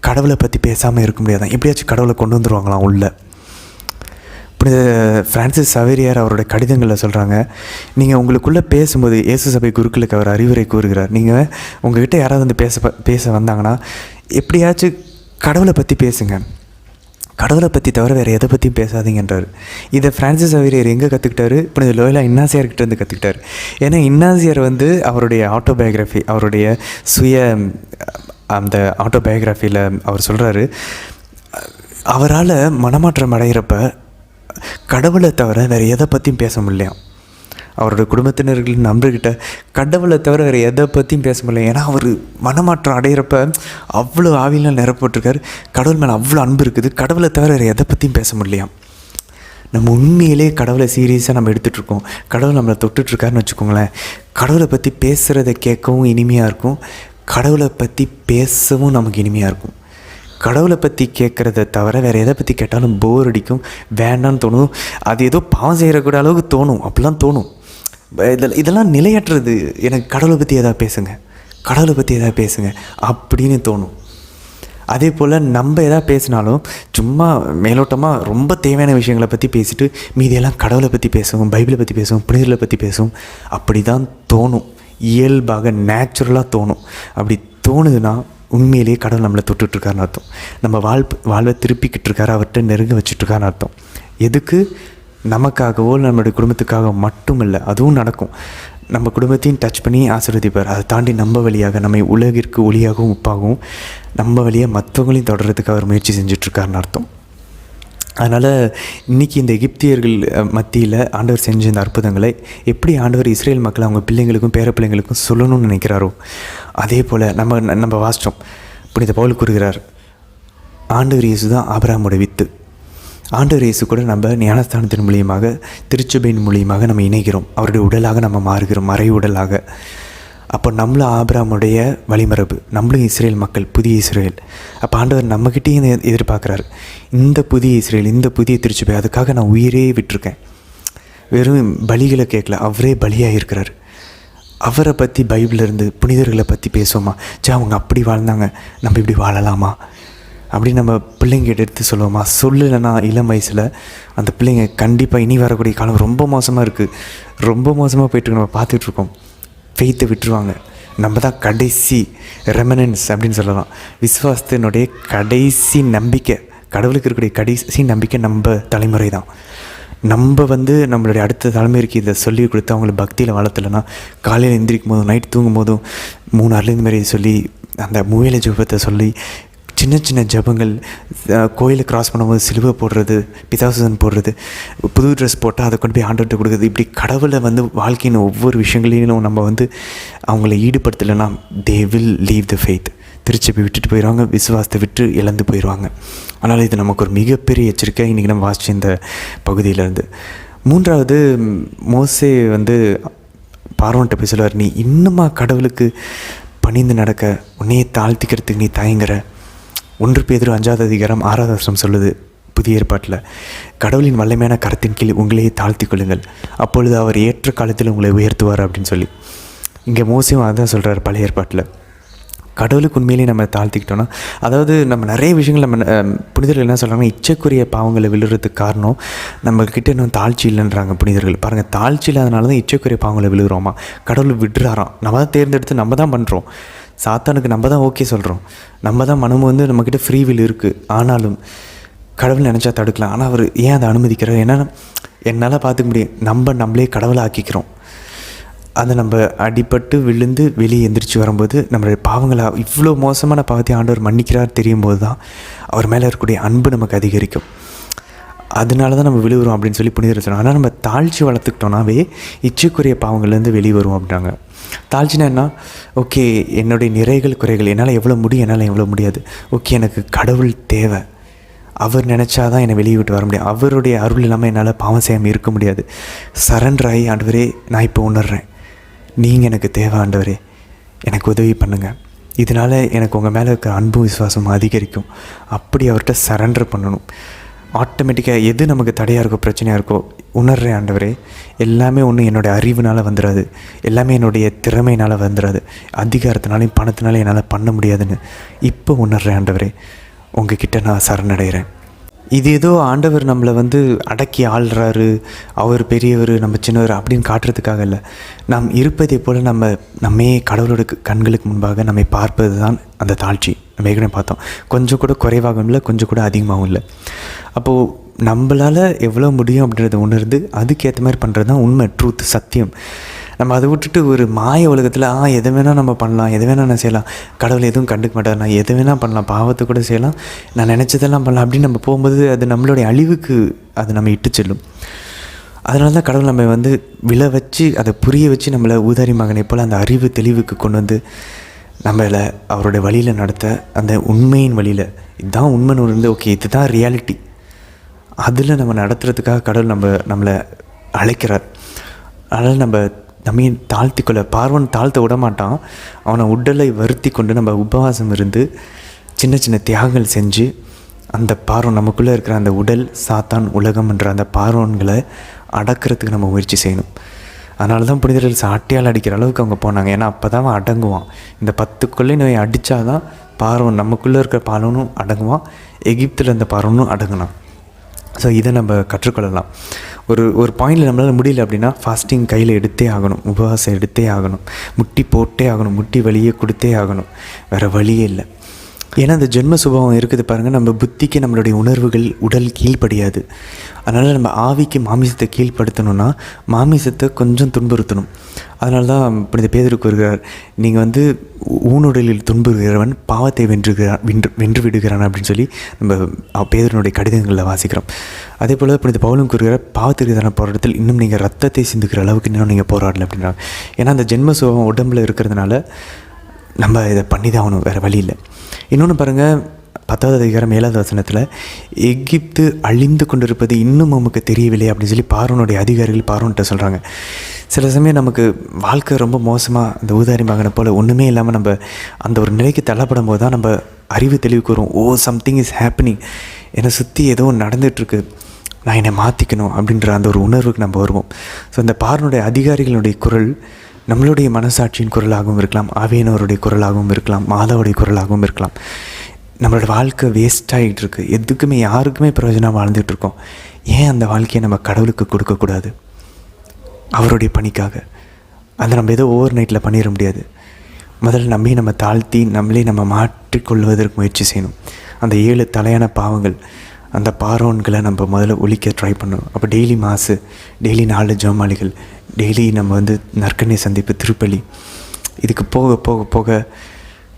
கடவுளை பற்றி பேசாமல் இருக்க முடியாதான். எப்படியாச்சும் கடவுளை கொண்டு வந்துடுவாங்களாம் உள்ள. இப்படி ஃப்ரான்சிஸ் சவேரியார் அவருடைய கடிதங்களில் சொல்கிறாங்க, நீங்கள் உங்களுக்குள்ளே பேசும்போது இயேசு சபை குருக்களுக்கு அவர் அறிவுரை கூறுகிறார், நீங்கள் உங்கள்கிட்ட யாராவது பேச வந்தாங்கன்னா எப்படியாச்சும் கடவுளை பற்றி பேசுங்க, கடவுளை பற்றி தவிர வேறு எதை பற்றியும் பேசாதீங்கன்றார். இதை ஃப்ரான்சிஸ் சவேரியார் எங்கே கற்றுக்கிட்டாரு? இப்போ லோயலா இன்னாசியார்கிட்ட கற்றுக்கிட்டார். ஏன்னா இன்னாசியார் அவருடைய ஆட்டோபயோகிராஃபி, அவருடைய அந்த ஆட்டோபயோகிராஃபியில் அவர் சொல்கிறாரு, அவரால் மனமாற்றம் அடைகிறப்ப கடவுளை தவிர வேறு எதை பற்றியும் பேச முடியலையாம். அவரோட குடும்பத்தினர்கள் நண்பர்கிட்ட கடவுளை தவிர வேறு எதை பற்றியும் பேச முடியல. ஏன்னா அவர் மனமாற்றம் அடைகிறப்ப அவ்வளோ ஆவிலாம் நிரப்பட்டிருக்காரு, கடவுள் மேலே அவ்வளோ அன்பு இருக்குது, கடவுளை தவிர வேறு எதை பற்றியும் பேச முடியலையாம். நம்ம உண்மையிலே கடவுளை சீரியஸாக நம்ம எடுத்துகிட்ருக்கோம், கடவுள் நம்மளை தொட்டுட்ருக்காருன்னு வச்சுக்கோங்களேன், கடவுளை பற்றி பேசுகிறத கேட்கவும் இனிமையாக இருக்கும், கடவுளை பற்றி பேசவும் நமக்கு இனிமையாக இருக்கும். கடவுளை பற்றி கேட்குறத தவிர வேறு எதை பற்றி கேட்டாலும் போர் அடிக்கும், வேண்டான்னு தோணும், அது ஏதோ பாவம் செய்கிறக்கூட அளவுக்கு தோணும், அப்படிலாம் தோணும். இதெல்லாம் நிலையற்றது. எனக்கு கடவுளை பற்றி எதாவது பேசுங்க, கடவுளை பற்றி எதாவது பேசுங்க அப்படின்னு தோணும். அதே போல் நம்ம எதாவது பேசினாலும் சும்மா மேலோட்டமாக ரொம்ப தேவையான விஷயங்களை பற்றி பேசிட்டு மீதியெல்லாம் கடவுளை பற்றி பேசுவோம், பைபிளை பற்றி பேசுவோம், புனிதர்களை பற்றி பேசுவோம். அப்படி தான் தோணும், இயல்பாக நேச்சுரலாக தோணும். அப்படி தோணுதுன்னா உண்மையிலேயே கடவுள் நம்மளை தொட்டுட்ருக்காருன்னு அர்த்தம். நம்ம வாழ்வை திருப்பிக்கிட்டு இருக்காரு, அவர்கிட்ட நெருங்க வச்சுட்ருக்காருன்னு அர்த்தம். எதுக்கு? நமக்காகவோ நம்மளுடைய குடும்பத்துக்காக மட்டும் இல்லை, அதுவும் நடக்கும். நம்ம குடும்பத்தையும் டச் பண்ணி ஆசீர்வதிப்பார். அதை தாண்டி நம்ம வழியாக நம்மை உலகிற்கு ஒளியாகவும் உப்பாகவும் நம்ம வழியாக மற்றவங்களையும் தொடர்றதுக்கு அவர் முயற்சி செஞ்சிட்ருக்காருன்னு அர்த்தம். அதனால் இன்றைக்கி இந்த எகிப்தியர்கள் மத்தியில் ஆண்டவர் செஞ்ச இந்த அற்புதங்களை எப்படி ஆண்டவர் இஸ்ரேல் மக்கள் அவங்க பிள்ளைங்களுக்கும் பேர பிள்ளைங்களுக்கும் சொல்லணும்னு நினைக்கிறாரோ அதே போல் நம்ம வாசித்தோம். புனித பவுல் கூறுகிறார், ஆண்டவர் இயேசு தான் ஆபிரகாமோட வித்து. ஆண்டவர் இயேசு கூட நம்ம ஞானஸ்தானத்தின் மூலியமாக, திருச்சபையின் மூலியமாக நம்ம இணைகிறோம், அவருடைய உடலாக நம்ம மாறுகிறோம், மறை உடலாக. அப்போ நம்மளும் ஆபிரகாமுடைய வழிமரபு, நம்மளும் இஸ்ரேல் மக்கள், புதிய இஸ்ரேல். அப்போ ஆண்டவர் நம்மக்கிட்டேயும் எதிர்பார்க்குறாரு, இந்த புதிய இஸ்ரேல், இந்த புதிய திருச்சபை, அதுக்காக நான் உயிரே விட்டுருக்கேன். வெறும் பலிகளை கேட்கல, அவரே பலியாக இருக்கிறார். அவரை பற்றி பைபிளிலேருந்து புனிதர்களை பற்றி பேசுவோமா, அவங்க அப்படி வாழ்ந்தாங்க, நம்ம இப்படி வாழலாமா அப்படி நம்ம பிள்ளைங்க எடுத்து சொல்லுவோமா? சொல்லலைன்னா இளம் வயசில் அந்த பிள்ளைங்க கண்டிப்பாக இனி வரக்கூடிய காலம் ரொம்ப மோசமாக இருக்குது, ரொம்ப மோசமாக போய்ட்டு நம்ம பார்த்துட்ருக்கோம், ஃபெய்த்தை விட்டுருவாங்க. நம்ம தான் கடைசி ரெமனன்ஸ் அப்படின்னு சொல்லலாம். விசுவாசத்தினுடைய கடைசி நம்பிக்கை, கடவுளுக்கு இருக்கக்கூடிய கடைசி நம்பிக்கை நம்ம தலைமுறை தான். நம்ம நம்மளுடைய அடுத்த தலைமுறைக்கு இதை சொல்லி கொடுத்து அவங்கள பக்தியில் வளர்த்தலைன்னா, காலையில் எந்திரிக்கும் போதும் நைட் தூங்கும் போதும் 3 அருளின் மாதிரி சொல்லி அந்த மூவேளை ஜெபத்தை சொல்லி சின்ன சின்ன ஜபங்கள், கோயிலை கிராஸ் பண்ணும்போது சிலுவை போடுறது, பிதாசுதன் போடுறது, புது ட்ரெஸ் போட்டால் அதை கொண்டு போய் ஆண்டவர்கிட்ட கொடுக்குறது, இப்படி கடவுளை வாழ்க்கையின் ஒவ்வொரு விஷயங்களிலும் நம்ம அவங்கள ஈடுபடுத்தலைன்னா they will leave the faith. திருச்சபை விட்டுட்டு போயிடுவாங்க, விசுவாசத்தை விட்டு இழந்து போயிடுவாங்க. அதனால் இது நமக்கு ஒரு மிகப்பெரிய எச்சரிக்கை. இன்றைக்கி நம்ம வாசித்த இந்த பகுதியிலேருந்து மூன்றாவது மோசே வந்து பார்வோன்ட்ட போய் சொல்லுவார், நீ இன்னுமா கடவுளுக்கு பணிந்து நடக்க, உன்னையே தாழ்த்திக்கிறதுக்கு நீ தயங்குற. 1 பேதுரு 5ஆம் அதிகாரம் 6ஆவது வசனம் சொல்லுது புதிய ஏற்பாட்டில், கடவுளின் வல்லமையான கரத்தின் கீழ் உங்களையே தாழ்த்தி கொள்ளுங்கள், அப்பொழுது அவர் ஏற்ற காலத்தில் உங்களை உயர்த்துவார் அப்படின்னு சொல்லி. இங்கே மோசையும் அதான் சொல்கிறார் பழைய ஏற்பாட்டில். கடவுளுக்கு உண்மையிலேயே நம்ம தாழ்த்திக்கிட்டோன்னா, அதாவது நம்ம நிறைய விஷயங்கள் நம்ம புனிதர்கள் என்ன சொல்கிறாங்கன்னா, இச்சைக்குரிய பாவங்களை விழுறதுக்கு காரணம் நம்மக்கிட்ட இன்னும் தாழ்ச்சி இல்லைன்றாங்க புனிதர்கள். பாருங்கள், தாழ்ச்சி இல்லாதனால தான் இச்சைக்குரிய பாவங்களை விழுகிறோமா. கடவுள் விடுறாராம், நம்ம தான் தேர்ந்தெடுத்து நம்ம தான் பண்ணுறோம். சாத்தானுக்கு நம்ம தான் ஓகே சொல்கிறோம், நம்ம தான் மனமும் வந்து நம்மக்கிட்ட ஃப்ரீ வில் இருக்குது. ஆனாலும் கடவுள் நினச்சா தடுக்கலாம். ஆனால் அவர் ஏன் அதை அனுமதிக்கிறார்? ஏன்னா என்னால் பார்த்துக்க முடியும், நம்மளே கடவுளை ஆக்கிக்கிறோம். அதை நம்ம அடிபட்டு விழுந்து வெளியே எந்திரிச்சு வரும்போது நம்மளுடைய பாவங்களை, இவ்வளோ மோசமான பாவத்தை ஆண்டவர் மன்னிக்கிறார் தெரியும் போது தான் அவர் மேலே இருக்கக்கூடிய அன்பு நமக்கு அதிகரிக்கும். அதனால தான் நம்ம விழுகிறோம் அப்படின்னு சொல்லி புனிதர் சொல்லுவாங்க. ஆனால் நம்ம தாழ்ச்சி வளர்த்துக்கிட்டோன்னாவே இச்சைக்குரிய பாவங்கள்லேருந்து வெளியே வருவோம் அப்படின்னாங்க. தாழ்ச்சினா என்ன? ஓகே, என்னுடைய நிறைகள் குறைகள், என்னால் எவ்வளோ முடியும், என்னால் எவ்வளோ முடியாது. ஓகே, எனக்கு கடவுள் தேவை, அவர் நினச்சாதான் என்னை வெளியே விட்டு வர முடியும். அவருடைய அருள் இல்லாமல் என்னால் பாவம் செய்யாமல் இருக்க முடியாது. சரண்டர் ஆகி, ஆண்டவரே நான் இப்போ உணர்றேன், நீங்கள் எனக்கு தேவை ஆண்டவரே, எனக்கு உதவி பண்ணுங்கள், இதனால் எனக்கு உங்கள் மேலே இருக்கிற அன்பு விசுவாசம் அதிகரிக்கும். அப்படி அவர்கிட்ட சரண்டர் பண்ணணும். ஆட்டோமேட்டிக்காக எது நமக்கு தடையாக இருக்கோ, பிரச்சனையாக இருக்கோ, உணர்றேன் ஆண்டவரே, எல்லாமே ஒன்று என்னுடைய அறிவுனால் வந்துடாது, எல்லாமே என்னுடைய திறமையினால் வந்துடாது, அதிகாரத்தினாலையும் பணத்தினாலையும் என்னால் பண்ண முடியாதுன்னு இப்போ உணர்றேன் ஆண்டவரே, உங்ககிட்ட நான் சரணடைகிறேன். இது ஏதோ ஆண்டவர் நம்மளை வந்து அடக்கி ஆள்றாரு, அவர் பெரியவர் நம்ம சின்னவர் அப்படின்னு காட்டுறதுக்காக இல்லை. நாம் இருப்பதை போல் நம்மே கடவுளோட கண்களுக்கு முன்பாக நம்மை பார்ப்பது தான் அந்த தாழ்ச்சி. நம்ம ஏற்கனவே பார்த்தோம், கொஞ்சம் கூட குறைவாகவும் இல்லை, கொஞ்சம் கூட அதிகமாகவும் இல்லை. அப்போது நம்மளால் எவ்வளோ முடியும் அப்படின்றத உணர்ந்து அதுக்கேற்ற மாதிரி பண்ணுறது தான் உண்மை, ட்ரூத், சத்தியம். நம்ம அதை விட்டுட்டு ஒரு மாய உலகத்தில் எதை வேணால் நம்ம பண்ணலாம், எதை வேணால் நான் செய்யலாம், கடவுள் எதுவும் கண்டுக்க மாட்டார், நான் எதை வேணால் பண்ணலாம், பாவத்தை கூட செய்யலாம், நான் நினச்சதெல்லாம் பண்ணலாம் அப்படின்னு நம்ம போகும்போது அது நம்மளுடைய அழிவுக்கு அது நம்ம இட்டு செல்லும். அதனால தான் கடவுள் நம்ம வந்து விழ வச்சு அதை புரிய வச்சு நம்மளை ஊதாரி மகனை போல் அந்த அறிவு தெளிவுக்கு கொண்டு வந்து நம்மளை அவருடைய வழியில் நடத்த, அந்த உண்மையின் வழியில் இதுதான் உண்மைன்னு இருந்து, ஓகே இதுதான் ரியாலிட்டி, அதில் நம்ம நடத்துறதுக்காக கடவுள் நம்மளை அழைக்கிறார். அதனால் நம்மையை தாழ்த்திக்கொள்ள, பார்வன் தாழ்த்த விட மாட்டான். அவனை உடலை வருத்தி கொண்டு நம்ம உபவாசம் இருந்து சின்ன சின்ன தியாகங்கள் செஞ்சு அந்த பார்வன், நமக்குள்ளே இருக்கிற அந்த உடல், சாத்தான், உலகம் என்ற அந்த பார்வன்களை அடக்கிறதுக்கு நம்ம முயற்சி செய்யணும். அதனால தான் புனிதர்கள் சாட்டியால் அடிக்கிற அளவுக்கு அவங்க போனாங்க. ஏன்னா அப்போ தான் அவன் அடங்குவான். இந்த 10 கொள்ளை நோயை அடித்தாதான் பார்வன், நமக்குள்ளே இருக்கிற பார்வனும் அடங்குவான், எகிப்தில் இருந்த பார்வனும் அடங்கினான். ஸோ இதை நம்ம கற்றுக்கொள்ளலாம். ஒரு பாயிண்டில் நம்மளால் முடியல அப்படின்னா ஃபாஸ்டிங் கையில் எடுத்தே ஆகணும், உபவாசம் எடுத்தே ஆகணும், முட்டி போட்டே ஆகணும், முட்டி வலியே கொடுத்தே ஆகணும், வேறு வழியே இல்லை. ஏன்னா அந்த ஜென்ம சுபாவம் இருக்குது பாருங்கள், நம்ம புத்திக்கு நம்மளுடைய உணர்வுகள், உடல் கீழ்ப்படியாது. அதனால் நம்ம ஆவிக்கு மாமிசத்தை கீழ்ப்படுத்தணும்னா மாமிசத்தை கொஞ்சம் துன்புறுத்தணும். அதனால தான் புனித பேதுரு கூறுகிறார், நீங்கள் வந்து ஊனுடலில் துன்புறுகிறவன் பாவத்தை வென்று விடுகிறான் அப்படின்னு சொல்லி நம்ம பேதுருனுடைய கடிதங்களில் வாசிக்கிறோம். அதே போல் புனித பவுலும் கூறுகிறார், பாவத்திற்கு எதிரான போராட்டத்தில் இன்னும் நீங்கள் ரத்தத்தை சிந்துக்கிற அளவுக்கு இன்னும் நீங்கள் போராடலை அப்படின்றாங்க. ஏன்னா அந்த ஜென்ம சுபாவம் உடம்பில் இருக்கிறதுனால நம்ம இதை பண்ணி தான் ஆகணும், வேறு வழி இல்லை. இன்னொன்று பாருங்கள், 10வது அதிகாரம் 7வது வசனத்தில், எகிப்து அழிந்து கொண்டிருப்பது இன்னும் நமக்கு தெரியவில்லை அப்படின்னு சொல்லி பார்வனுடைய அதிகாரிகள் பார்வன்கிட்ட சொல்கிறாங்க. சில சமயம் நமக்கு வாழ்க்கை ரொம்ப மோசமாக, அந்த ஊதாரி மகனை போல் ஒன்றுமே இல்லாமல் நம்ம அந்த ஒரு நிலைக்கு தள்ளப்படும் போது தான் நம்ம அறிவு தெளிவுக்கு வரும். சம்திங் இஸ் ஹேப்பனிங், என்னை சுற்றி ஏதோ நடந்துகிட்ருக்கு, நான் என்னை மாற்றிக்கணும் அப்படின்ற அந்த ஒரு உணர்வுக்கு நம்ம வருவோம். ஸோ இந்த பார்வனுடைய அதிகாரிகளுடைய குரல் நம்மளுடைய மனசாட்சியின் குரலாகவும் இருக்கலாம், ஆவியானவருடைய குரலாகவும் இருக்கலாம், மாதாவுடைய குரலாகவும் இருக்கலாம். நம்மளோட வாழ்க்கை வேஸ்ட் ஆகிட்டு இருக்கு, எதுக்குமே யாருக்குமே பிரயோஜனம் வாழ்ந்துட்டுருக்கோம். ஏன் அந்த வாழ்க்கையை நம்ம கடவுளுக்கு கொடுக்கக்கூடாது? அவருடைய பணிக்காக. அதை நம்ம ஏதோ ஓவர் நைட்டில் பண்ணிட முடியாது. முதல்ல நம்ம தாழ்த்தி நம்மளே நம்ம மாற்றிக்கொள்வதற்கு முயற்சி செய்யணும். அந்த 7 தலையான பாவங்கள், அந்த பார்வோன்களை நம்ம முதல்ல ஒழிக்க ட்ரை பண்ணணும். அப்போ டெய்லி மாசு, டெய்லி 4 ஜெபமாலைகள், டெய்லி நம்ம வந்து நற்கண்ணை சந்திப்பு, திருப்பலி, இதுக்கு போக போக போக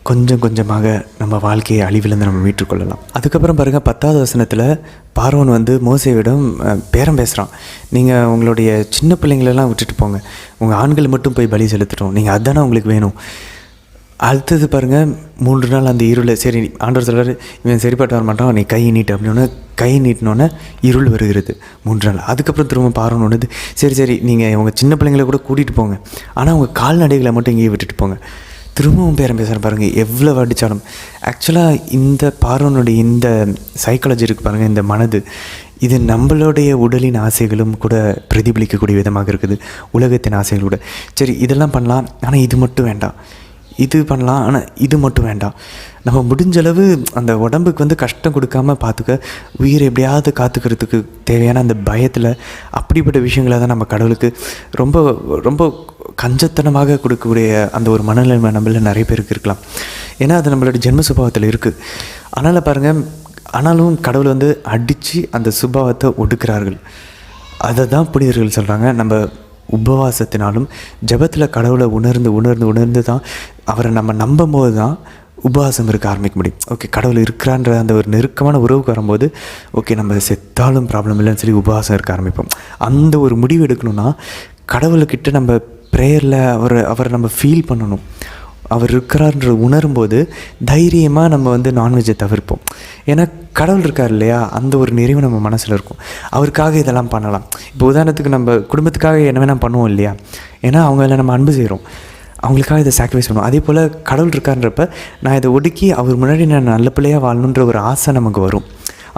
கொஞ்சம் கொஞ்சமாக நம்ம வாழ்க்கையை அழிவிலேருந்து நம்ம மீட்டுக்கொள்ளலாம். அதுக்கப்புறம் பாருங்கள், 10வது வசனத்தில் பார்வோன் வந்து மோசேவிடம் பேரம் பேசுகிறான். நீங்கள் உங்களுடைய சின்ன பிள்ளைங்களெல்லாம் விட்டுட்டு போங்க, உங்கள் ஆண்களை மட்டும் போய் பலி செலுத்துட்டோம், நீங்கள் அதுதானே உங்களுக்கு வேணும், அடுத்தது பாருங்கள், 3 நாள் அந்த இருளை சரி ஆண்டவர் சொல்கிறார், இவன் சரிப்பட்டு வர மாட்டான், நீ கை நீட்டு அப்படின்னோடனே கை நீட்டினோன்னே இருள் வருகிறது 3 நாள். அதுக்கப்புறம் திரும்ப பார்வோன்னு சரி நீங்கள் உங்கள் சின்ன பிள்ளைங்களை கூட கூட்டிகிட்டு போங்க, ஆனால் அவங்க கால்நடைகளை மட்டும் இங்கேயே விட்டுட்டு போங்க. திரும்பவும் பேசுகிறேன் பாருங்கள், எவ்வளோ அடித்தாலும். ஆக்சுவலாக இந்த பார்வோனுடைய இந்த சைக்காலஜி இருக்குது பாருங்கள், இந்த மனது, இது நம்மளுடைய உடலின் ஆசைகளும் கூட பிரதிபலிக்கக்கூடிய விதமாக இருக்குது, உலகத்தின் ஆசைகள் கூட. சரி இதெல்லாம் பண்ணலாம், ஆனால் இது மட்டும் வேண்டாம், இது பண்ணலாம் ஆனால் இது மட்டும் வேண்டாம். நம்ம முடிஞ்சளவு அந்த உடம்புக்கு கஷ்டம் கொடுக்காமல் பார்த்துக்க, உயிரை எப்படியாவது காத்துக்கிறதுக்கு தேவையான அந்த பயத்தில் அப்படிப்பட்ட விஷயங்களை தான் நம்ம கடவுளுக்கு ரொம்ப ரொம்ப கஞ்சத்தனமாக கொடுக்கக்கூடிய அந்த ஒரு மனநிலைமை நம்மள நிறைய பேருக்கு இருக்கலாம். ஏன்னா அது நம்மளோட ஜென்ம சுபாவத்தில் இருக்குது. அதனால் பாருங்கள், ஆனாலும் கடவுள் அடித்து அந்த சுபாவத்தை ஒடுக்கிறார்கள். அதை தான் புனிதர்கள் சொல்கிறாங்க, நம்ம உபவாசத்தினாலும் ஜபத்தில் கடவுளை உணர்ந்து தான் அவரை நம்ம நம்பும் போது தான் உபவாசம் இருக்க ஆரம்பிக்க முடியும். ஓகே, கடவுள் இருக்கிறான்ற அந்த ஒரு நெருக்கமான உறவுக்கு வரும்போது ஓகே நம்ம செத்தாலும் ப்ராப்ளம் இல்லைன்னு சொல்லி உபவாசம் இருக்க ஆரம்பிப்போம். அந்த ஒரு முடிவு எடுக்கணும்னா கடவுள்கிட்ட நம்ம ப்ரேயரில் அவரை நம்ம ஃபீல் பண்ணணும். அவர் இருக்கிறார்ன்ற உணரும்போது தைரியமாக நம்ம நான்வெஜ்ஜை தவிர்ப்போம். ஏன்னா கடவுள் இருக்கார் இல்லையா, அந்த ஒரு நிறைவு நம்ம மனசில் இருக்கும். அவருக்காக இதெல்லாம் பண்ணலாம். இப்போ உதாரணத்துக்கு நம்ம குடும்பத்துக்காக என்ன வேணால் பண்ணுவோம் இல்லையா, ஏன்னா அவங்கள நம்ம அன்பு செய்கிறோம், அவங்களுக்காக இதை சாக்ரிஃபைஸ் பண்ணுவோம். அதே போல் கடவுள் இருக்கான்றப்ப நான் இதை ஒடுக்கி அவர் முன்னாடி நான் நல்ல பிள்ளையாக வாழணுன்ற ஒரு ஆசை நமக்கு வரும்.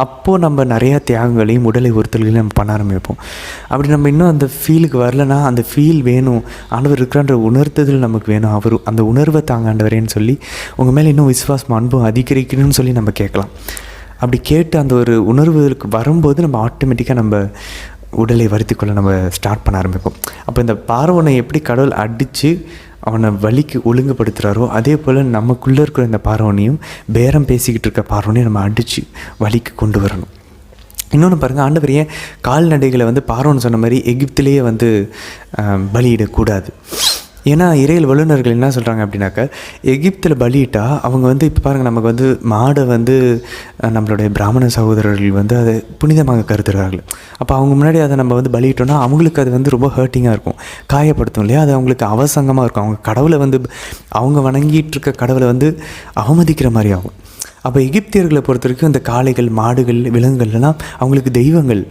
அப்போது நம்ம நிறையா தியாகங்களையும் உடலை ஒருத்தல்களையும் நம்ம பண்ண ஆரம்பிப்போம். அப்படி நம்ம இன்னும் அந்த ஃபீலுக்கு வரலன்னா, அந்த ஃபீல் வேணும், ஆண்டவர் இருக்கிறான்ற உணர்த்துதல் நமக்கு வேணும், அவர் அந்த உணர்வை தாங்காண்டவரேன்னு சொல்லி உங்கள் மேலே இன்னும் விசுவாசம் அன்பும் அதிகரிக்கணும்னு சொல்லி நம்ம கேட்கலாம். அப்படி கேட்டு அந்த ஒரு உணர்வுகளுக்கு வரும்போது நம்ம ஆட்டோமேட்டிக்காக நம்ம உடலை வருத்திக்கொள்ள நம்ம ஸ்டார்ட் பண்ண ஆரம்பிப்போம். அப்போ இந்த பார்வோனை எப்படி கடவுள் அடித்து அவனை வலிக்கு ஒழுங்குபடுத்துகிறாரோ, அதே போல் நமக்குள்ளே இருக்கிற இந்த பார்வோனையும் பேரம் பேசிக்கிட்டு இருக்க பார்வோனையும் நம்ம அடித்து வலிக்கு கொண்டு வரணும். இன்னொன்று பாருங்கள், ஆண்டவர் ஏன் கால்நடைகளை பார்வோன்னு சொன்ன மாதிரி எகிப்திலேயே பலியிடக்கூடாது? ஏன்னா இறையியல் வல்லுநர்கள் என்ன சொல்கிறாங்க அப்படின்னாக்கா, எகிப்தில் பலியிட்டா அவங்க இப்போ பாருங்கள், நமக்கு மாடை நம்மளுடைய பிராமண சகோதரர்கள் அதை புனிதமாக கருதுகிறார்கள். அப்போ அவங்க முன்னாடி அதை நம்ம பலியிட்டோன்னா அவங்களுக்கு அது ரொம்ப ஹர்ட்டிங்காக இருக்கும், காயப்படுத்தும் இல்லையா, அது அவங்களுக்கு அவசங்கமாக இருக்கும். அவங்க கடவுளை அவங்க வணங்கிட்டு இருக்க கடவுளை அவமதிக்கிற மாதிரி ஆகும். அப்போ எகிப்தியர்களை பொறுத்த வரைக்கும் இந்த காளைகள், மாடுகள், விலங்குகள்லாம் அவங்களுக்கு தெய்வங்கள்.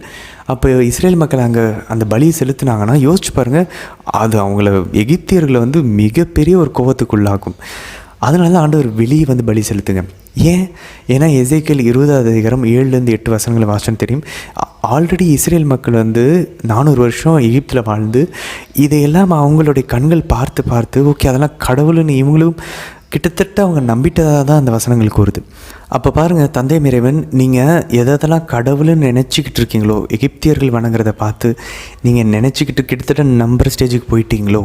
அப்போ இஸ்ரேல் மக்கள் அங்கே அந்த பலியை செலுத்தினாங்கன்னா யோசிச்சு பாருங்கள், அது அவங்கள எகிப்தியர்களை மிகப்பெரிய ஒரு கோபத்துக்குள்ளாக்கும். அதனால தான் ஆண்டவர் வெளியே பலி செலுத்துங்க. ஏன்னா எசேக்கியேல் 20வது அதிகாரம் 7-8 வசனங்களை வாசனை தெரியும். ஆல்ரெடி இஸ்ரேல் மக்கள் 400 வருஷம் எகிப்தில் வாழ்ந்து இதையெல்லாம் அவங்களுடைய கண்கள் பார்த்து ஓகே அதெல்லாம் கடவுள்னு இவங்களும் கிட்டத்தட்ட அவங்க நம்பிட்டதாக தான் அந்த வசனங்களுக்கு வருது. அப்போ பாருங்கள், தந்தை இறைவன் நீங்கள் எதெல்லாம் கடவுள்னு நினச்சிக்கிட்டு இருக்கீங்களோ, எகிப்தியர்கள் வணங்குறத பார்த்து நீங்கள் நினச்சிக்கிட்டு கிட்டத்தட்ட நம்புகிற ஸ்டேஜுக்கு போயிட்டீங்களோ,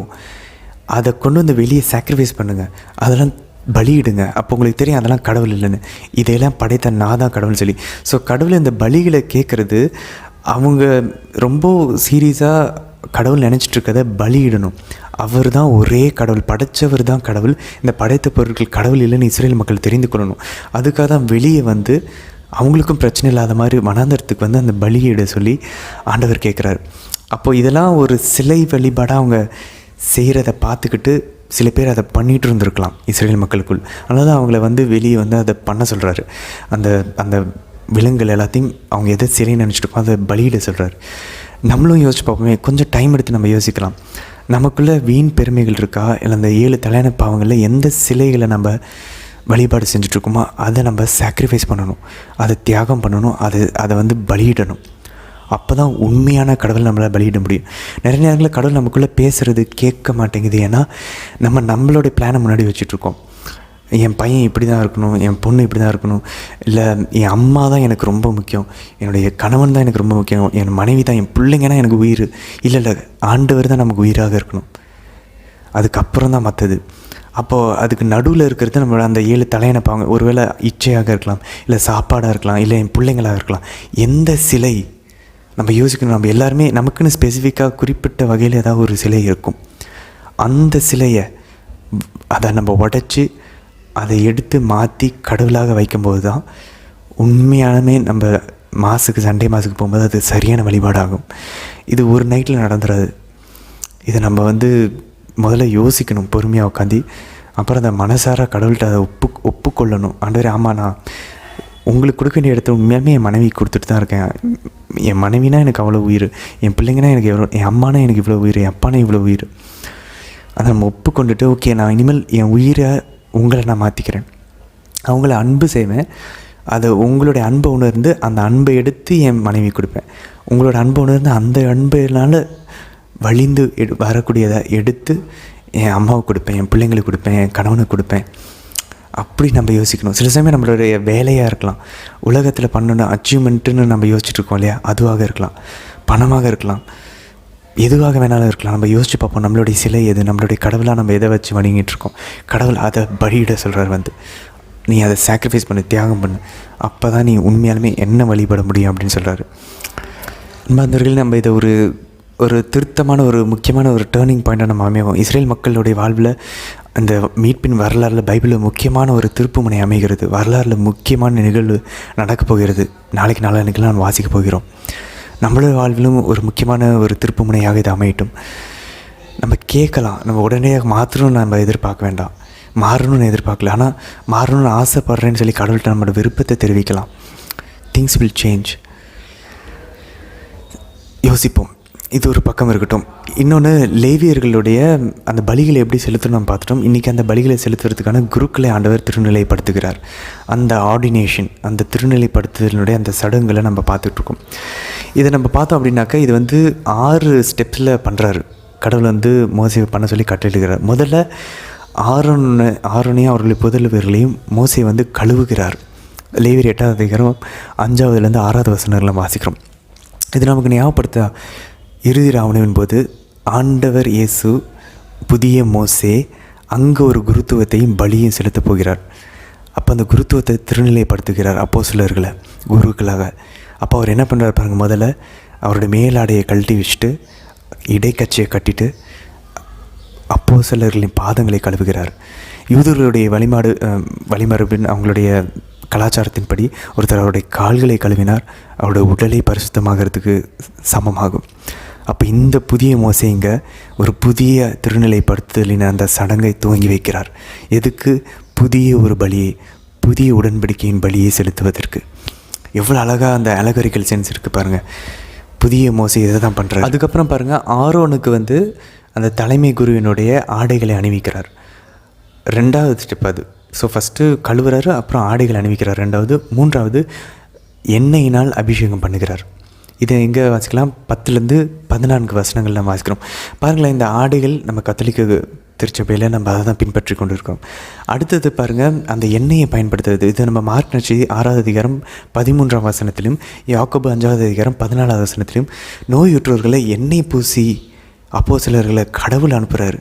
அதை கொண்டு வெளியே சாக்ரிஃபைஸ் பண்ணுங்கள், அதெல்லாம் பலியிடுங்க. அப்போ உங்களுக்கு தெரியும் அதெல்லாம் கடவுள் இல்லைன்னு, இதையெல்லாம் படைத்த நான் தான் கடவுள் சொல்லி. ஸோ கடவுள் இந்த பலிகளை கேட்குறது அவங்க ரொம்ப சீரியஸாக கடவுள் நினச்சிட்ருக்கதை பலியிடணும். அவர் தான் ஒரே கடவுள், படைத்தவர் தான் கடவுள், இந்த படைத்த பொருட்கள் கடவுள் இல்லைன்னு இஸ்ரேல் மக்கள் தெரிந்து கொள்ளணும். அதுக்காக தான் வெளியே அவங்களுக்கும் பிரச்சனை இல்லாத மாதிரி வனாந்தரத்துக்கு அந்த பலியிட சொல்லி ஆண்டவர் கேட்குறாரு. அப்போது இதெல்லாம் ஒரு சிலை வழிபாடாக அவங்க செய்கிறத பார்த்துக்கிட்டு சில பேர் அதை பண்ணிகிட்டு இருந்திருக்கலாம் இஸ்ரேல் மக்களுக்குள். அதனால தான் அவங்கள வெளியே அதை பண்ண சொல்கிறாரு. அந்த விலங்குகள் எல்லாத்தையும் அவங்க எதை சிலை நினச்சிட்டு அதை பலியிட சொல்கிறாரு. நம்மளும் யோசிச்சு பார்ப்போமே, கொஞ்சம் டைம் எடுத்து நம்ம யோசிக்கலாம். நமக்குள்ளே வீண் பெருமைகள் இருக்கா, இல்லை அந்த 7 தலையான பாவங்களில் எந்த சிலைகளை நம்ம வழிபாடு செஞ்சிட்ருக்கோமோ அதை நம்ம சாக்ரிஃபைஸ் பண்ணணும், அதை தியாகம் பண்ணணும், அதை பலியிடணும். அப்போ தான் உண்மையான கடவுள் நம்மளால் பலியிட முடியும். நிறைய நேரங்களில் கடவுள் நமக்குள்ளே பேசுகிறது கேட்க மாட்டேங்குது. ஏன்னா நம்மளுடைய பிளானை முன்னாடி வச்சிட்ருக்கோம். என் பையன் இப்படி தான் இருக்கணும், என் பொண்ணு இப்படி தான் இருக்கணும், இல்லை என் அம்மா தான் எனக்கு ரொம்ப முக்கியம், என்னுடைய கணவன் தான் எனக்கு ரொம்ப முக்கியம், என் மனைவி தான், என் பிள்ளைங்கன்னா எனக்கு உயிர். இல்லை ஆண்டவர் தான் நமக்கு உயிராக இருக்கணும், அதுக்கப்புறம் தான் மற்றது. அப்போது அதுக்கு நடுவில் இருக்கிறது நம்மளோட அந்த 7 தலையணை பாவங்க. ஒருவேளை இச்சையாக இருக்கலாம், இல்லை சாப்பாடாக இருக்கலாம், இல்லை என் பிள்ளைங்களாக இருக்கலாம். எந்த சிலை நம்ம யோசிக்கணும். நம்ம எல்லாருமே நமக்குன்னு ஸ்பெசிஃபிக்காக குறிப்பிட்ட வகையில் ஏதாவது ஒரு சிலை இருக்கும். அந்த சிலையை அதை நம்ம உடைச்சி அதை எடுத்து மாற்றி கடவுளாக வைக்கும்போது தான் உண்மையானமே நம்ம சண்டே மாசுக்கு போகும்போது அது சரியான வழிபாடாகும். இது ஒரு நைட்டில் நடந்துடாது. இதை நம்ம முதல்ல யோசிக்கணும், பொறுமையாக உட்காந்து அப்புறம் அந்த மனசார கடவுள்கிட்ட அதை ஒப்புக்கொள்ளணும். ஆண்டவரே, ஆமாம், நான் உங்களுக்கு கொடுக்க வேண்டிய இடத்த உண்மையாலுமே என் மனைவி கொடுத்துட்டு தான் இருக்கேன். என் மனைவினா எனக்கு அவ்வளோ உயிர், என் பிள்ளைங்கன்னா எனக்கு எவ்வளோ, என் அம்மானா எனக்கு இவ்வளோ உயிர், என் அப்பானா இவ்வளோ உயிர். அதை நம்ம ஒப்புக்கொண்டுட்டு, ஓகே, நான் இனிமேல் என் உயிரை உங்களை நான் மாற்றிக்கிறேன், அவங்கள அன்பு செய்வேன். அதை உங்களுடைய அன்பை உணர்ந்து அந்த அன்பை எடுத்து என் மனைவி கொடுப்பேன். உங்களோட அன்பை உணர்ந்து அந்த அன்பைனால வழிந்து வரக்கூடியதை எடுத்து என் அம்மாவுக்கு கொடுப்பேன், என் பிள்ளைங்களுக்கு கொடுப்பேன், என் கணவனுக்கு கொடுப்பேன். அப்படி நம்ம யோசிக்கணும். சில சமயம் நம்மளுடைய வேலையாக இருக்கலாம், உலகத்தில் பண்ணணும் அச்சீவ்மெண்ட்டுன்னு நம்ம யோசிச்சுட்ருக்கோம் இல்லையா, அதுவாக இருக்கலாம், பணமாக இருக்கலாம், எதுவாக வேணாலும் இருக்கலாம். நம்ம யோசிச்சு பார்ப்போம், நம்மளுடைய சிலை எது, நம்மளுடைய கடவுளாக நம்ம எதை வச்சு வணங்கிட்டுருக்கோம். கடவுள் அதை பலியிட சொல்கிறார், நீ அதை சாக்ரிஃபைஸ் பண்ணு, தியாகம் பண்ணு, அப்போ தான் நீ உண்மையாலுமே என்ன வழிபட முடியும் அப்படின்னு சொல்கிறாரு. அன்பார்ந்தவர்களே, நம்ம இதை ஒரு திருத்தமான ஒரு முக்கியமான ஒரு டேர்னிங் பாயிண்ட்டாக நம்ம அமைவோம். இஸ்ரேல் மக்களுடைய வாழ்வில் அந்த மீட்பின் வரலாறில் பைபிளில் முக்கியமான ஒரு திருப்புமுனை அமைகிறது. வரலாறில் முக்கியமான நிகழ்வு நடக்கப் போகிறது. நாளைக்கெல்லாம் நம்ம வாசிக்க போகிறோம். நம்மளோட வாழ்விலும் ஒரு முக்கியமான ஒரு திருப்புமுனையாக இது அமையட்டும். நம்ம கேட்கலாம், நம்ம உடனே மாற்றணும்னு நம்ம எதிர்பார்க்க வேண்டாம், மாறணும்னு எதிர்பார்க்கல. ஆனால் மாறணும்னு ஆசைப்படுறேன்னு சொல்லி கடவுள்கிட்ட நம்மளோட விருப்பத்தை தெரிவிக்கலாம். Things will change. யோசிப்போம். இது ஒரு பக்கம் இருக்கட்டும். இன்னொன்று, லேவியர்களுடைய அந்த பலிகளை எப்படி செலுத்தணும் நம்ம பார்த்துட்டோம். இன்றைக்கி அந்த பலிகளை செலுத்துறதுக்கான குருக்களை ஆண்டவர் திருநிலைப்படுத்துகிறார். அந்த ஆர்டினேஷன், அந்த திருநிலைப்படுத்துதலினுடைய அந்த சடங்குகளை நம்ம பார்த்துட்ருக்கோம். இதை நம்ம பார்த்தோம் அப்படின்னாக்கா, இது 6 ஸ்டெப்ஸில் பண்ணுறாரு கடவுள். மோசே பண்ண சொல்லி கட்டளையிடுகிறார். முதல்ல ஆரோனையும் அவர்களுடைய புதல்வர்களையும் மோசே கழுவுகிறார். லேவியர் 8ஆவது அதிகாரம் 5ஆவதுலேருந்து 6ஆவது வசனங்களை வாசிக்கிறோம். இது நமக்கு ஞாபகப்படுத்த இறுதி ராவணவின் போது ஆண்டவர் இயேசு புதிய மோசே அங்கே ஒரு குருத்துவத்தையும் பலியும் செலுத்தப் போகிறார். அப்போ அந்த குருத்துவத்தை திருநிலைப்படுத்துகிறார் அப்போஸ்தலர்களை குருக்களாக. அப்போ அவர் என்ன பண்ணுறாரு பாருங்கள், முதல்ல அவருடைய மேலாடையை கழட்டி வச்சுட்டு இடைக்கச்சையை கட்டிட்டு அப்போஸ்தலர்களின் பாதங்களை கழுவுகிறார். யூதர்களுடைய வழிமரபின் அவங்களுடைய கலாச்சாரத்தின்படி ஒருத்தர் அவருடைய கால்களை கழுவினார், அவருடைய உடலை பரிசுத்தமாகிறதுக்கு சமமாகும். அப்போ இந்த புதிய மோசேங்க ஒரு புதிய திருநிலைப்படுத்தலின் அந்த சடங்கை துவங்கி வைக்கிறார். எதுக்கு? புதிய ஒரு பலியை, புதிய உடன்படிக்கையின் பலியை செலுத்துவதற்கு. எவ்வளோ அழகாக அந்த அலகரிக்கல் சென்ஸ் இருக்குது பாருங்கள். புதிய மோசே இதை தான் பண்ணுறாரு. அதுக்கப்புறம் பாருங்கள், ஆரோனுக்கு அந்த தலைமை குருவினுடைய ஆடைகளை அணிவிக்கிறார். 2வது ஸ்டெப் அது. ஸோ ஃபஸ்ட்டு கழுவுறாரு, அப்புறம் ஆடைகள் அணிவிக்கிறார் 2வது. 3வது எண்ணெயினால் அபிஷேகம் பண்ணுகிறார். இதை எங்கே வாசிக்கலாம்? 10லேருந்து 14 வசனங்கள் நம்ம வாசிக்கிறோம். பாருங்களேன், இந்த ஆடைகள் நம்ம கத்தோலிக்க திருச்சபையில் நம்ம அதை தான் பின்பற்றி கொண்டு இருக்கோம். அடுத்தது பாருங்கள், அந்த எண்ணெயை பயன்படுத்துறது. இது நம்ம மார்க் நற்செய்தி 6வது அதிகாரம் 13ஆம் வசனத்திலும், யாக்கோபு 5வது அதிகாரம் 14வது வசனத்திலும் நோயுற்றோர்களை எண்ணெய் பூசி அப்போஸ்தலர்களை கடவுள் அனுப்புகிறாரு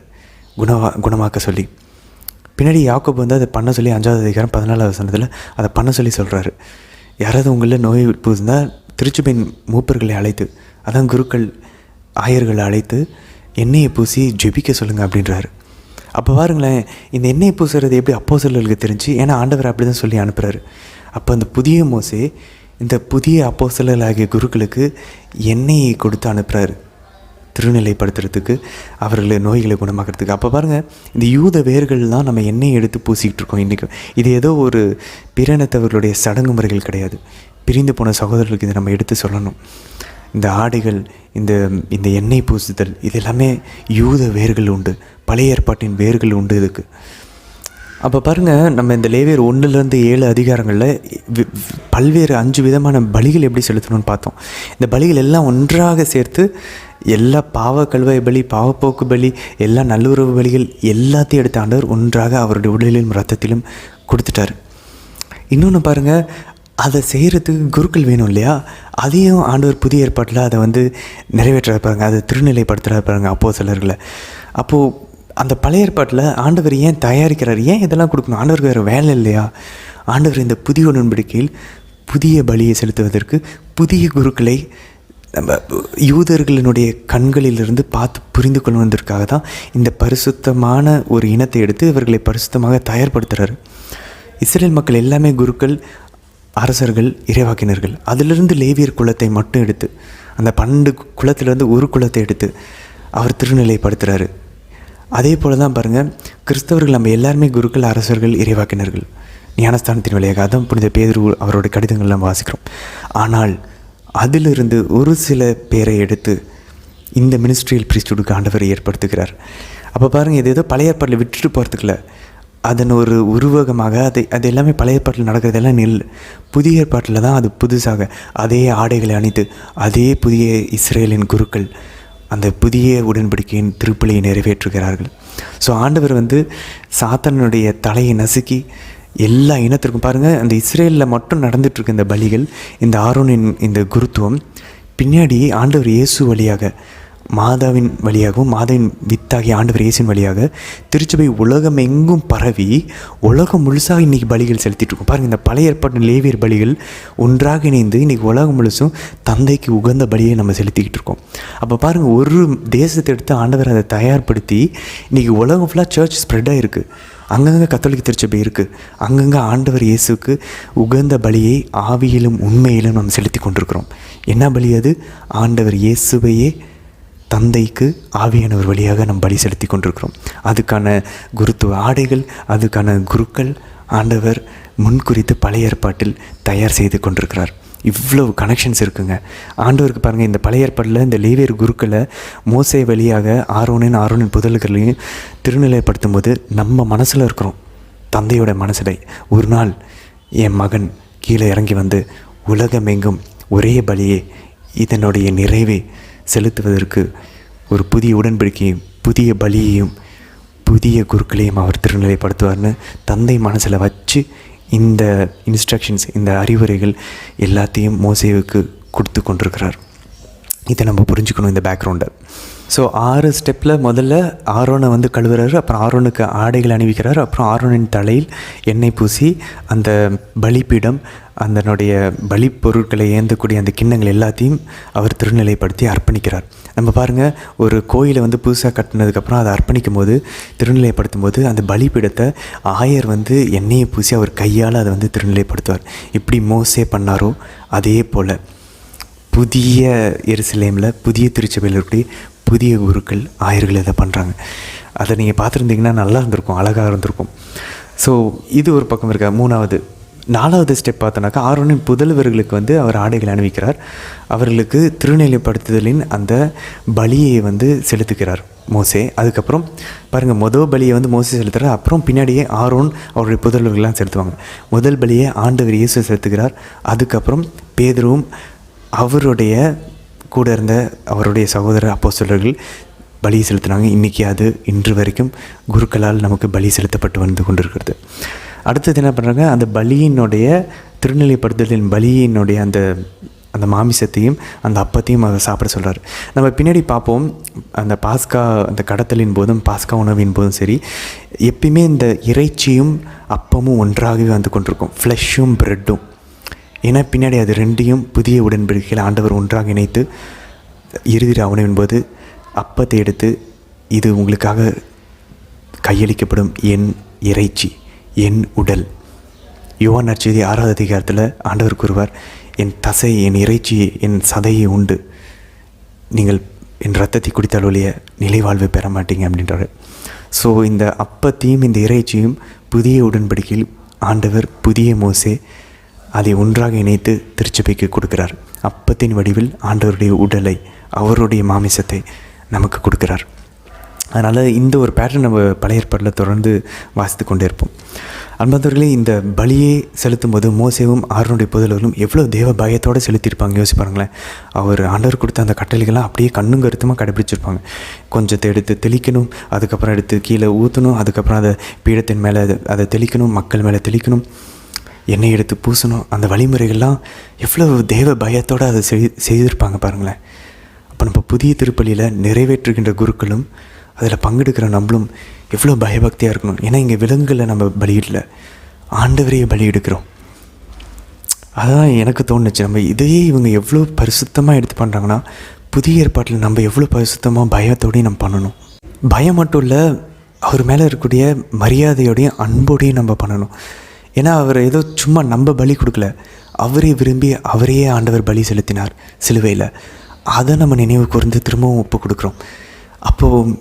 குணமாக்க சொல்லி. பின்னாடி யாக்கோபு அதை பண்ண சொல்லி 5வது அதிகாரம் 14வது வசனத்தில் அதை பண்ண சொல்லி சொல்கிறாரு. யாராவது உங்களில் நோய் பூசிருந்தால் திருச்சபையின் மூப்பர்களை அழைத்து, அதான் குருக்கள் ஆயர்களை அழைத்து எண்ணெயை பூசி ஜெபிக்க சொல்லுங்கள் அப்படின்றாரு. அப்போ பாருங்களேன், இந்த எண்ணெயை பூசுறது எப்படி அப்போஸ்தலர்களுக்கு தெரிஞ்சு? ஏன்னா ஆண்டவர் அப்படி தான் சொல்லி அனுப்புகிறாரு. அப்போ அந்த புதிய மோசே இந்த புதிய அப்போஸ்தலர்களாகிய குருக்களுக்கு எண்ணெயை கொடுத்து அனுப்புகிறாரு, திருநிலைப்படுத்துறதுக்கு, அவர்களை நோய்களை குணமாக்கிறதுக்கு. அப்போ பாருங்கள், இந்த யூத வேர்கள் தான் நம்ம எண்ணெயை எடுத்து பூசிக்கிட்டு இருக்கோம் இன்றைக்கும். இது ஏதோ ஒரு பிறனத்தவர்களுடைய சடங்கு முறைகள் கிடையாது. பிரிந்து போன சகோதரர்களுக்கு இதை நம்ம எடுத்து சொல்லணும். இந்த ஆடைகள், இந்த எண்ணெய் பூசுதல், இது எல்லாமே யூத வேர்கள் உண்டு, பழைய ஏற்பாட்டின் வேர்கள் உண்டு இதுக்கு. அப்போ பாருங்கள், நம்ம இந்த லேவியர் 1லேருந்து 7 அதிகாரங்களில் பல்வேறு 5 விதமான பலிகள் எப்படி செலுத்தணும்னு பார்த்தோம். இந்த பலிகள் எல்லாம் ஒன்றாக சேர்த்து எல்லா பாவ கழுவாய் பலி, பாவப்போக்கு பலி, எல்லா நல்லுறவு பலிகள் எல்லாத்தையும் எடுத்த ஆண்டவர் ஒன்றாக அவருடைய உடலிலும் இரத்தத்திலும் கொடுத்துட்டார். இன்னொன்று பாருங்கள், அதை செய்கிறதுக்கு குருக்கள் வேணும் இல்லையா? அதையும் ஆண்டவர் புதிய ஏற்பாட்டில் அதை நிறைவேற்ற பாருங்கள், அதை திருநிலைப்படுத்துகிற பாருங்கள் அப்போஸ்தலர்களை. அப்போது அந்த பழைய ஏற்பாட்டில் ஆண்டவர் ஏன் தயாரிக்கிறார்? ஏன் இதெல்லாம் கொடுக்கணும்? ஆண்டவருக்கு வேறு வேலை இல்லையா? ஆண்டவர் இந்த புதிய உடன்படிக்கையில் புதிய பலியை செலுத்துவதற்கு புதிய குருக்களை நம்ம யூதர்களினுடைய கண்களிலிருந்து பார்த்து புரிந்து கொள்வதற்காக தான் இந்த பரிசுத்தமான ஒரு இனத்தை எடுத்து இவர்களை பரிசுத்தமாக தயார்படுத்துகிறார். இஸ்ரேல் மக்கள் எல்லாமே குருக்கள், அரசர்கள், இறைவாக்கினர்கள். அதிலிருந்து லேவியர் குலத்தை மட்டும் எடுத்து, அந்த 12 குலத்திலேருந்து ஒரு குலத்தை எடுத்து அவர் திருநிலைப்படுத்துகிறாரு. அதே போல் தான் பாருங்கள், கிறிஸ்தவர்கள் நம்ம எல்லாருமே குருக்கள், அரசர்கள், இறைவாக்கினர்கள். ஞானஸ்தானத்தின் வழியாக அதான் புனித பேதுரு அவரோட கடிதங்கள் நம்ம வாசிக்கிறோம். ஆனால் அதிலிருந்து ஒரு சில பேரை எடுத்து இந்த மினிஸ்ட்ரியல் ப்ரீஸ்ட்ஹுட்க்கு ஆண்டவர் ஏற்படுத்துகிறார். அப்போ பாருங்கள், இது ஏதோ பழைய ஏற்பாட்டில் விட்டுட்டு போகிறதுக்குல, அதன் ஒரு உருவகமாக அது எல்லாமே பழைய ஏற்பாட்டில் நடக்கிறதெல்லாம் புதிய ஏற்பாட்டில் தான் அது புதுசாக அதே ஆடைகளை அணிந்து அதே புதிய இஸ்ரேலின் குருக்கள் அந்த புதிய உடன்படிக்கையின் திருப்பலியை நிறைவேற்றுகிறார்கள். ஸோ ஆண்டவர் சாத்தானுடைய தலையை நசுக்கி எல்லா இனத்திற்கும் பாருங்கள், அந்த இஸ்ரேலில் மட்டும் நடந்துகிட்ருக்க இந்த பலிகள், இந்த ஆரோனின் இந்த குருத்துவம் பின்னாடி ஆண்டவர் இயேசு வழியாக, மாதாவின் வழியாகவும் மாதாவின் வித்தாகிய ஆண்டவர் இயேசுவின் வழியாக திருச்சபை உலகம் எங்கும் பரவி உலகம் முழுசாக இன்றைக்கி பலிகள் செலுத்திட்டுருக்கோம். பாருங்கள், இந்த பழைய ஏற்பாட்டு லேவியர் பலிகள் ஒன்றாக இணைந்து இன்றைக்கி உலகம் முழுசும் தந்தைக்கு உகந்த பலியை நம்ம செலுத்திக்கிட்டு இருக்கோம். அப்போ பாருங்கள், ஒரு தேசத்தை எடுத்து ஆண்டவர் அதை தயார்படுத்தி இன்றைக்கி உலகம் ஃபுல்லாக சர்ச் ஸ்ப்ரெட்டாக இருக்குது. அங்கங்கே கத்தோலிக்க திருச்சபை இருக்குது. அங்கங்கே ஆண்டவர் இயேசுக்கு உகந்த பலியை ஆவியிலும் உண்மையிலும் நம்ம செலுத்தி கொண்டிருக்கிறோம். என்ன பலி அது? ஆண்டவர் இயேசுவையே தந்தைக்கு ஆவியானவர் வழியாக நம்ம பலி செலுத்தி கொண்டிருக்கிறோம். அதுக்கான குருத்துவ ஆடைகள், அதுக்கான குருக்கள் ஆண்டவர் முன்குறித்து பழைய ஏற்பாட்டில் தயார் செய்து கொண்டிருக்கிறார். இவ்வளவு கனெக்ஷன்ஸ் இருக்குங்க ஆண்டவருக்கு. பாருங்கள், இந்த பழைய ஏற்பாட்டில் இந்த லேவியர் குருக்களை மோசே வழியாக ஆரோனின் புதல்களையும் திருநிலைப்படுத்தும் போது நம்ம மனசில் இருக்கிறோம், தந்தையோட மனசில் ஒரு நாள் என் மகன் கீழே இறங்கி உலகமெங்கும் ஒரே பலியே இதனுடைய நிறைவை செலுத்துவதற்கு ஒரு புதிய உடன்படிக்கையும் புதிய பலியையும் புதிய குருக்களையும் அவர் திருநிலைப்படுத்துவார்னு தந்தை மனசில் வச்சு இந்த இன்ஸ்ட்ரக்ஷன்ஸ், இந்த அறிவுரைகள் எல்லாத்தையும் மோசேவுக்கு கொடுத்து கொண்டிருக்கிறார். இதை நம்ம புரிஞ்சுக்கணும், இந்த பேக்ரவுண்டை. ஸோ 6 ஸ்டெப்பில் முதல்ல ஆரோனை கழுவுறாரு, அப்புறம் ஆரோனுக்கு ஆடைகள் அணிவிக்கிறார், அப்புறம் ஆரோனின் தலையில் எண்ணெய் பூசி அந்த பலிப்பீடம், அதனுடைய பலி பொருட்களை ஏந்தக்கூடிய அந்த கிண்ணங்கள் எல்லாத்தையும் அவர் திருநிலைப்படுத்தி அர்ப்பணிக்கிறார். நம்ம பாருங்கள், ஒரு கோயிலை புதுசாக கட்டினதுக்கப்புறம் அதை அர்ப்பணிக்கும் போது, திருநிலைப்படுத்தும் போது அந்த பலிப்பீடத்தை ஆயர் எண்ணெயை பூசி அவர் கையால் அதை திருநிலைப்படுத்துவார். இப்படி மோசே பண்ணாரோ அதே போல் புதிய எருசலேமில் புதிய திருச்சபையில் இருக்கக்கூடிய புதிய குருக்கள், ஆயர்கள் இதை பண்ணுறாங்க. அதை நீங்கள் பார்த்துருந்தீங்கன்னா நல்லா இருந்திருக்கும், அழகாக இருந்திருக்கும். ஸோ இது ஒரு பக்கம் இருக்க. 4வது ஸ்டெப் பார்த்தோன்னாக்கா, ஆரோனின் புதல்வர்களுக்கு அவர் ஆடைகள் அணிவிக்கிறார். அவர்களுக்கு திருநிலைப்படுத்துதலின் அந்த பலியை செலுத்துகிறார் மோசே. அதுக்கப்புறம் பாருங்கள், முதல் பலியை மோசே செலுத்துகிறார். அப்புறம் பின்னாடியே ஆரோன் அவருடைய புதல்வர்கள்லாம் செலுத்துவாங்க. முதல் பலியை ஆண்டவர் இயேசு செலுத்துகிறார். அதுக்கப்புறம் பேதுருவும் அவருடைய கூட இருந்த அவருடைய சகோதர அப்போஸ்தலர்கள் பலியை செலுத்தினாங்க. இன்றைக்கி அது இன்று வரைக்கும் குருக்களால் நமக்கு பலி செலுத்தப்பட்டு கொண்டிருக்கிறது. அடுத்தது என்ன பண்ணுறாங்க, அந்த பலியினுடைய திருநிலைப்படுத்தலின் பலியினுடைய அந்த மாமிசத்தையும் அந்த அப்பத்தையும் அதை சாப்பிட சொல்கிறார். நம்ம பின்னாடி பார்ப்போம், அந்த பாஸ்கா, அந்த கடத்தலின் போதும் பாஸ்கா உணவின் போதும் சரி, எப்பயுமே இந்த இறைச்சியும் அப்பமும் ஒன்றாகவே கொண்டிருக்கும், ஃப்ளெஷ்ஷும் ப்ரெட்டும். ஏன்னா பின்னாடி அது ரெண்டையும் புதிய உடன்படிக்கையில் ஆண்டவர் ஒன்றாக இணைத்து இறுதி உணவின் போது அப்பத்தை எடுத்து, இது உங்களுக்காக கையளிக்கப்படும் என் இறைச்சி, என் உடல். யோவான் நற்செய்தி 6வது அதிகாரத்தில் ஆண்டவர் கூறுவார், என் தசை, என் இறைச்சி, என் சதையை உண்டு நீங்கள் என் ரத்தத்தை குடித்தால் ஒழிய நிலைவாழ்வை பெற மாட்டீங்க அப்படின்றாரு. ஸோ இந்த அப்பத்தையும் இந்த இறைச்சியும் புதிய உடன்படிக்கையில் ஆண்டவர் புதிய மோசே அதை ஒன்றாக இணைத்து திருச்சபைக்கு கொடுக்கிறார். அப்பத்தின் வடிவில் ஆண்டவருடைய உடலை, அவருடைய மாமிசத்தை நமக்கு கொடுக்கிறார். அதனால் இந்த ஒரு பேட்டர்ன் நம்ம பழைய ஏற்பாட்டில் தொடர்ந்து வாசித்து கொண்டே இருப்போம். அன்பர்களே, இந்த பலியை செலுத்தும் போது மோசேவும் ஆரோனுடைய புதல்வர்களும் எவ்வளோ தேவ பயத்தோடு செலுத்தியிருப்பாங்க யோசிப்பாருங்களேன். அவர் ஆண்டவர் கொடுத்த அந்த கட்டளைகள்லாம் அப்படியே கண்ணும் கருத்துமாக கடைபிடிச்சிருப்பாங்க. கொஞ்சத்தை எடுத்து தெளிக்கணும், அதுக்கப்புறம் எடுத்து கீழே ஊற்றணும், அதுக்கப்புறம் அதை பீடத்தின் மேலே அதை தெளிக்கணும், மக்கள் மேலே தெளிக்கணும், எண்ணெய் எடுத்து பூசணும். அந்த வழிமுறைகள்லாம் எவ்வளோ தேவ பயத்தோடு அதை செய்திருப்பாங்க பாருங்களேன். அப்போ நம்ம புதிய திருப்பலியில் நிறைவேற்றுகின்ற குருக்களும் அதில் பங்கெடுக்கிற நம்மளும் எவ்வளோ பயபக்தியாக இருக்கணும். ஏன்னா இங்கே விலங்குகளை நம்ம பலியிடல, ஆண்டவரையே பலி எடுக்கிறோம். அதான் எனக்கு தோணுச்சு, நம்ம இதையே இவங்க எவ்வளோ பரிசுத்தமாக எடுத்து பண்ணுறாங்கன்னா, புதிய ஏற்பாட்டில் நம்ம எவ்வளோ பரிசுத்தமாக பயத்தோடையும் நம்ம பண்ணணும். பயம் மட்டும் இல்லை, அவர் மேலே இருக்கக்கூடிய மரியாதையோடையும் அன்போடையும் நம்ம பண்ணணும். ஏன்னா அவர் ஏதோ சும்மா நம்ம பலி கொடுக்கல, அவரே விரும்பி அவரையே ஆண்டவர் பலி செலுத்தினார் சிலுவையில். அதை நம்ம நினைவு கூர்ந்து திரும்பவும் ஒப்பு கொடுக்குறோம். அப்போது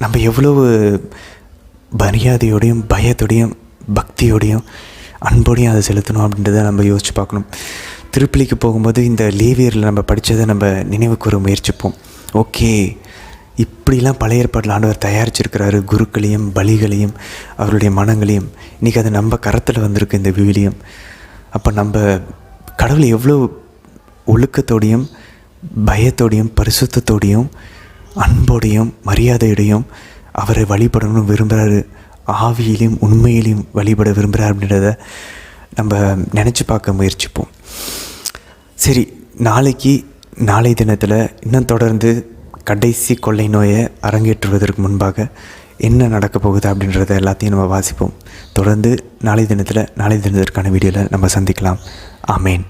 நம்ம எவ்வளவு மரியாதையோடையும் பயத்தோடையும் பக்தியோடையும் அன்போடையும் அதை செலுத்தணும் அப்படின்றத நம்ம யோசித்து பார்க்கணும். திருப்பலிக்கு போகும்போது இந்த லேவியரில் நம்ம படித்ததை நம்ம நினைவு கூற முயற்சிப்போம். ஓகே, இப்படிலாம் பழைய ஏற்பாட்டில் ஆண்டவர் தயாரிச்சிருக்கிறாரு, குருக்களையும் பலிகளையும் அவருடைய மனங்களையும். இன்றைக்கி அது நம்ம கரத்தில் வந்திருக்கு இந்த விவிலியம். அப்போ நம்ம கடவுளை எவ்வளோ ஒழுக்கத்தோடையும் பயத்தோடையும் பரிசுத்தத்தோடையும் அன்போடையும் மரியாதையோடையும் அவரை வழிபடணும்னு விரும்புகிறாரு, ஆவியிலையும் உண்மையிலையும் வழிபட விரும்புகிறார் அப்படின்றத நம்ம நினச்சி பார்க்க முயற்சிப்போம். சரி, நாளை தினத்தில் இன்னும் தொடர்ந்து கடைசி கொள்ளை நோயை அரங்கேற்றுவதற்கு முன்பாக என்ன நடக்க போகுது அப்படின்றத எல்லாத்தையும் நம்ம வாசிப்போம். தொடர்ந்து நாளை தினத்திற்கான வீடியோவில் நம்ம சந்திக்கலாம். ஆமேன்.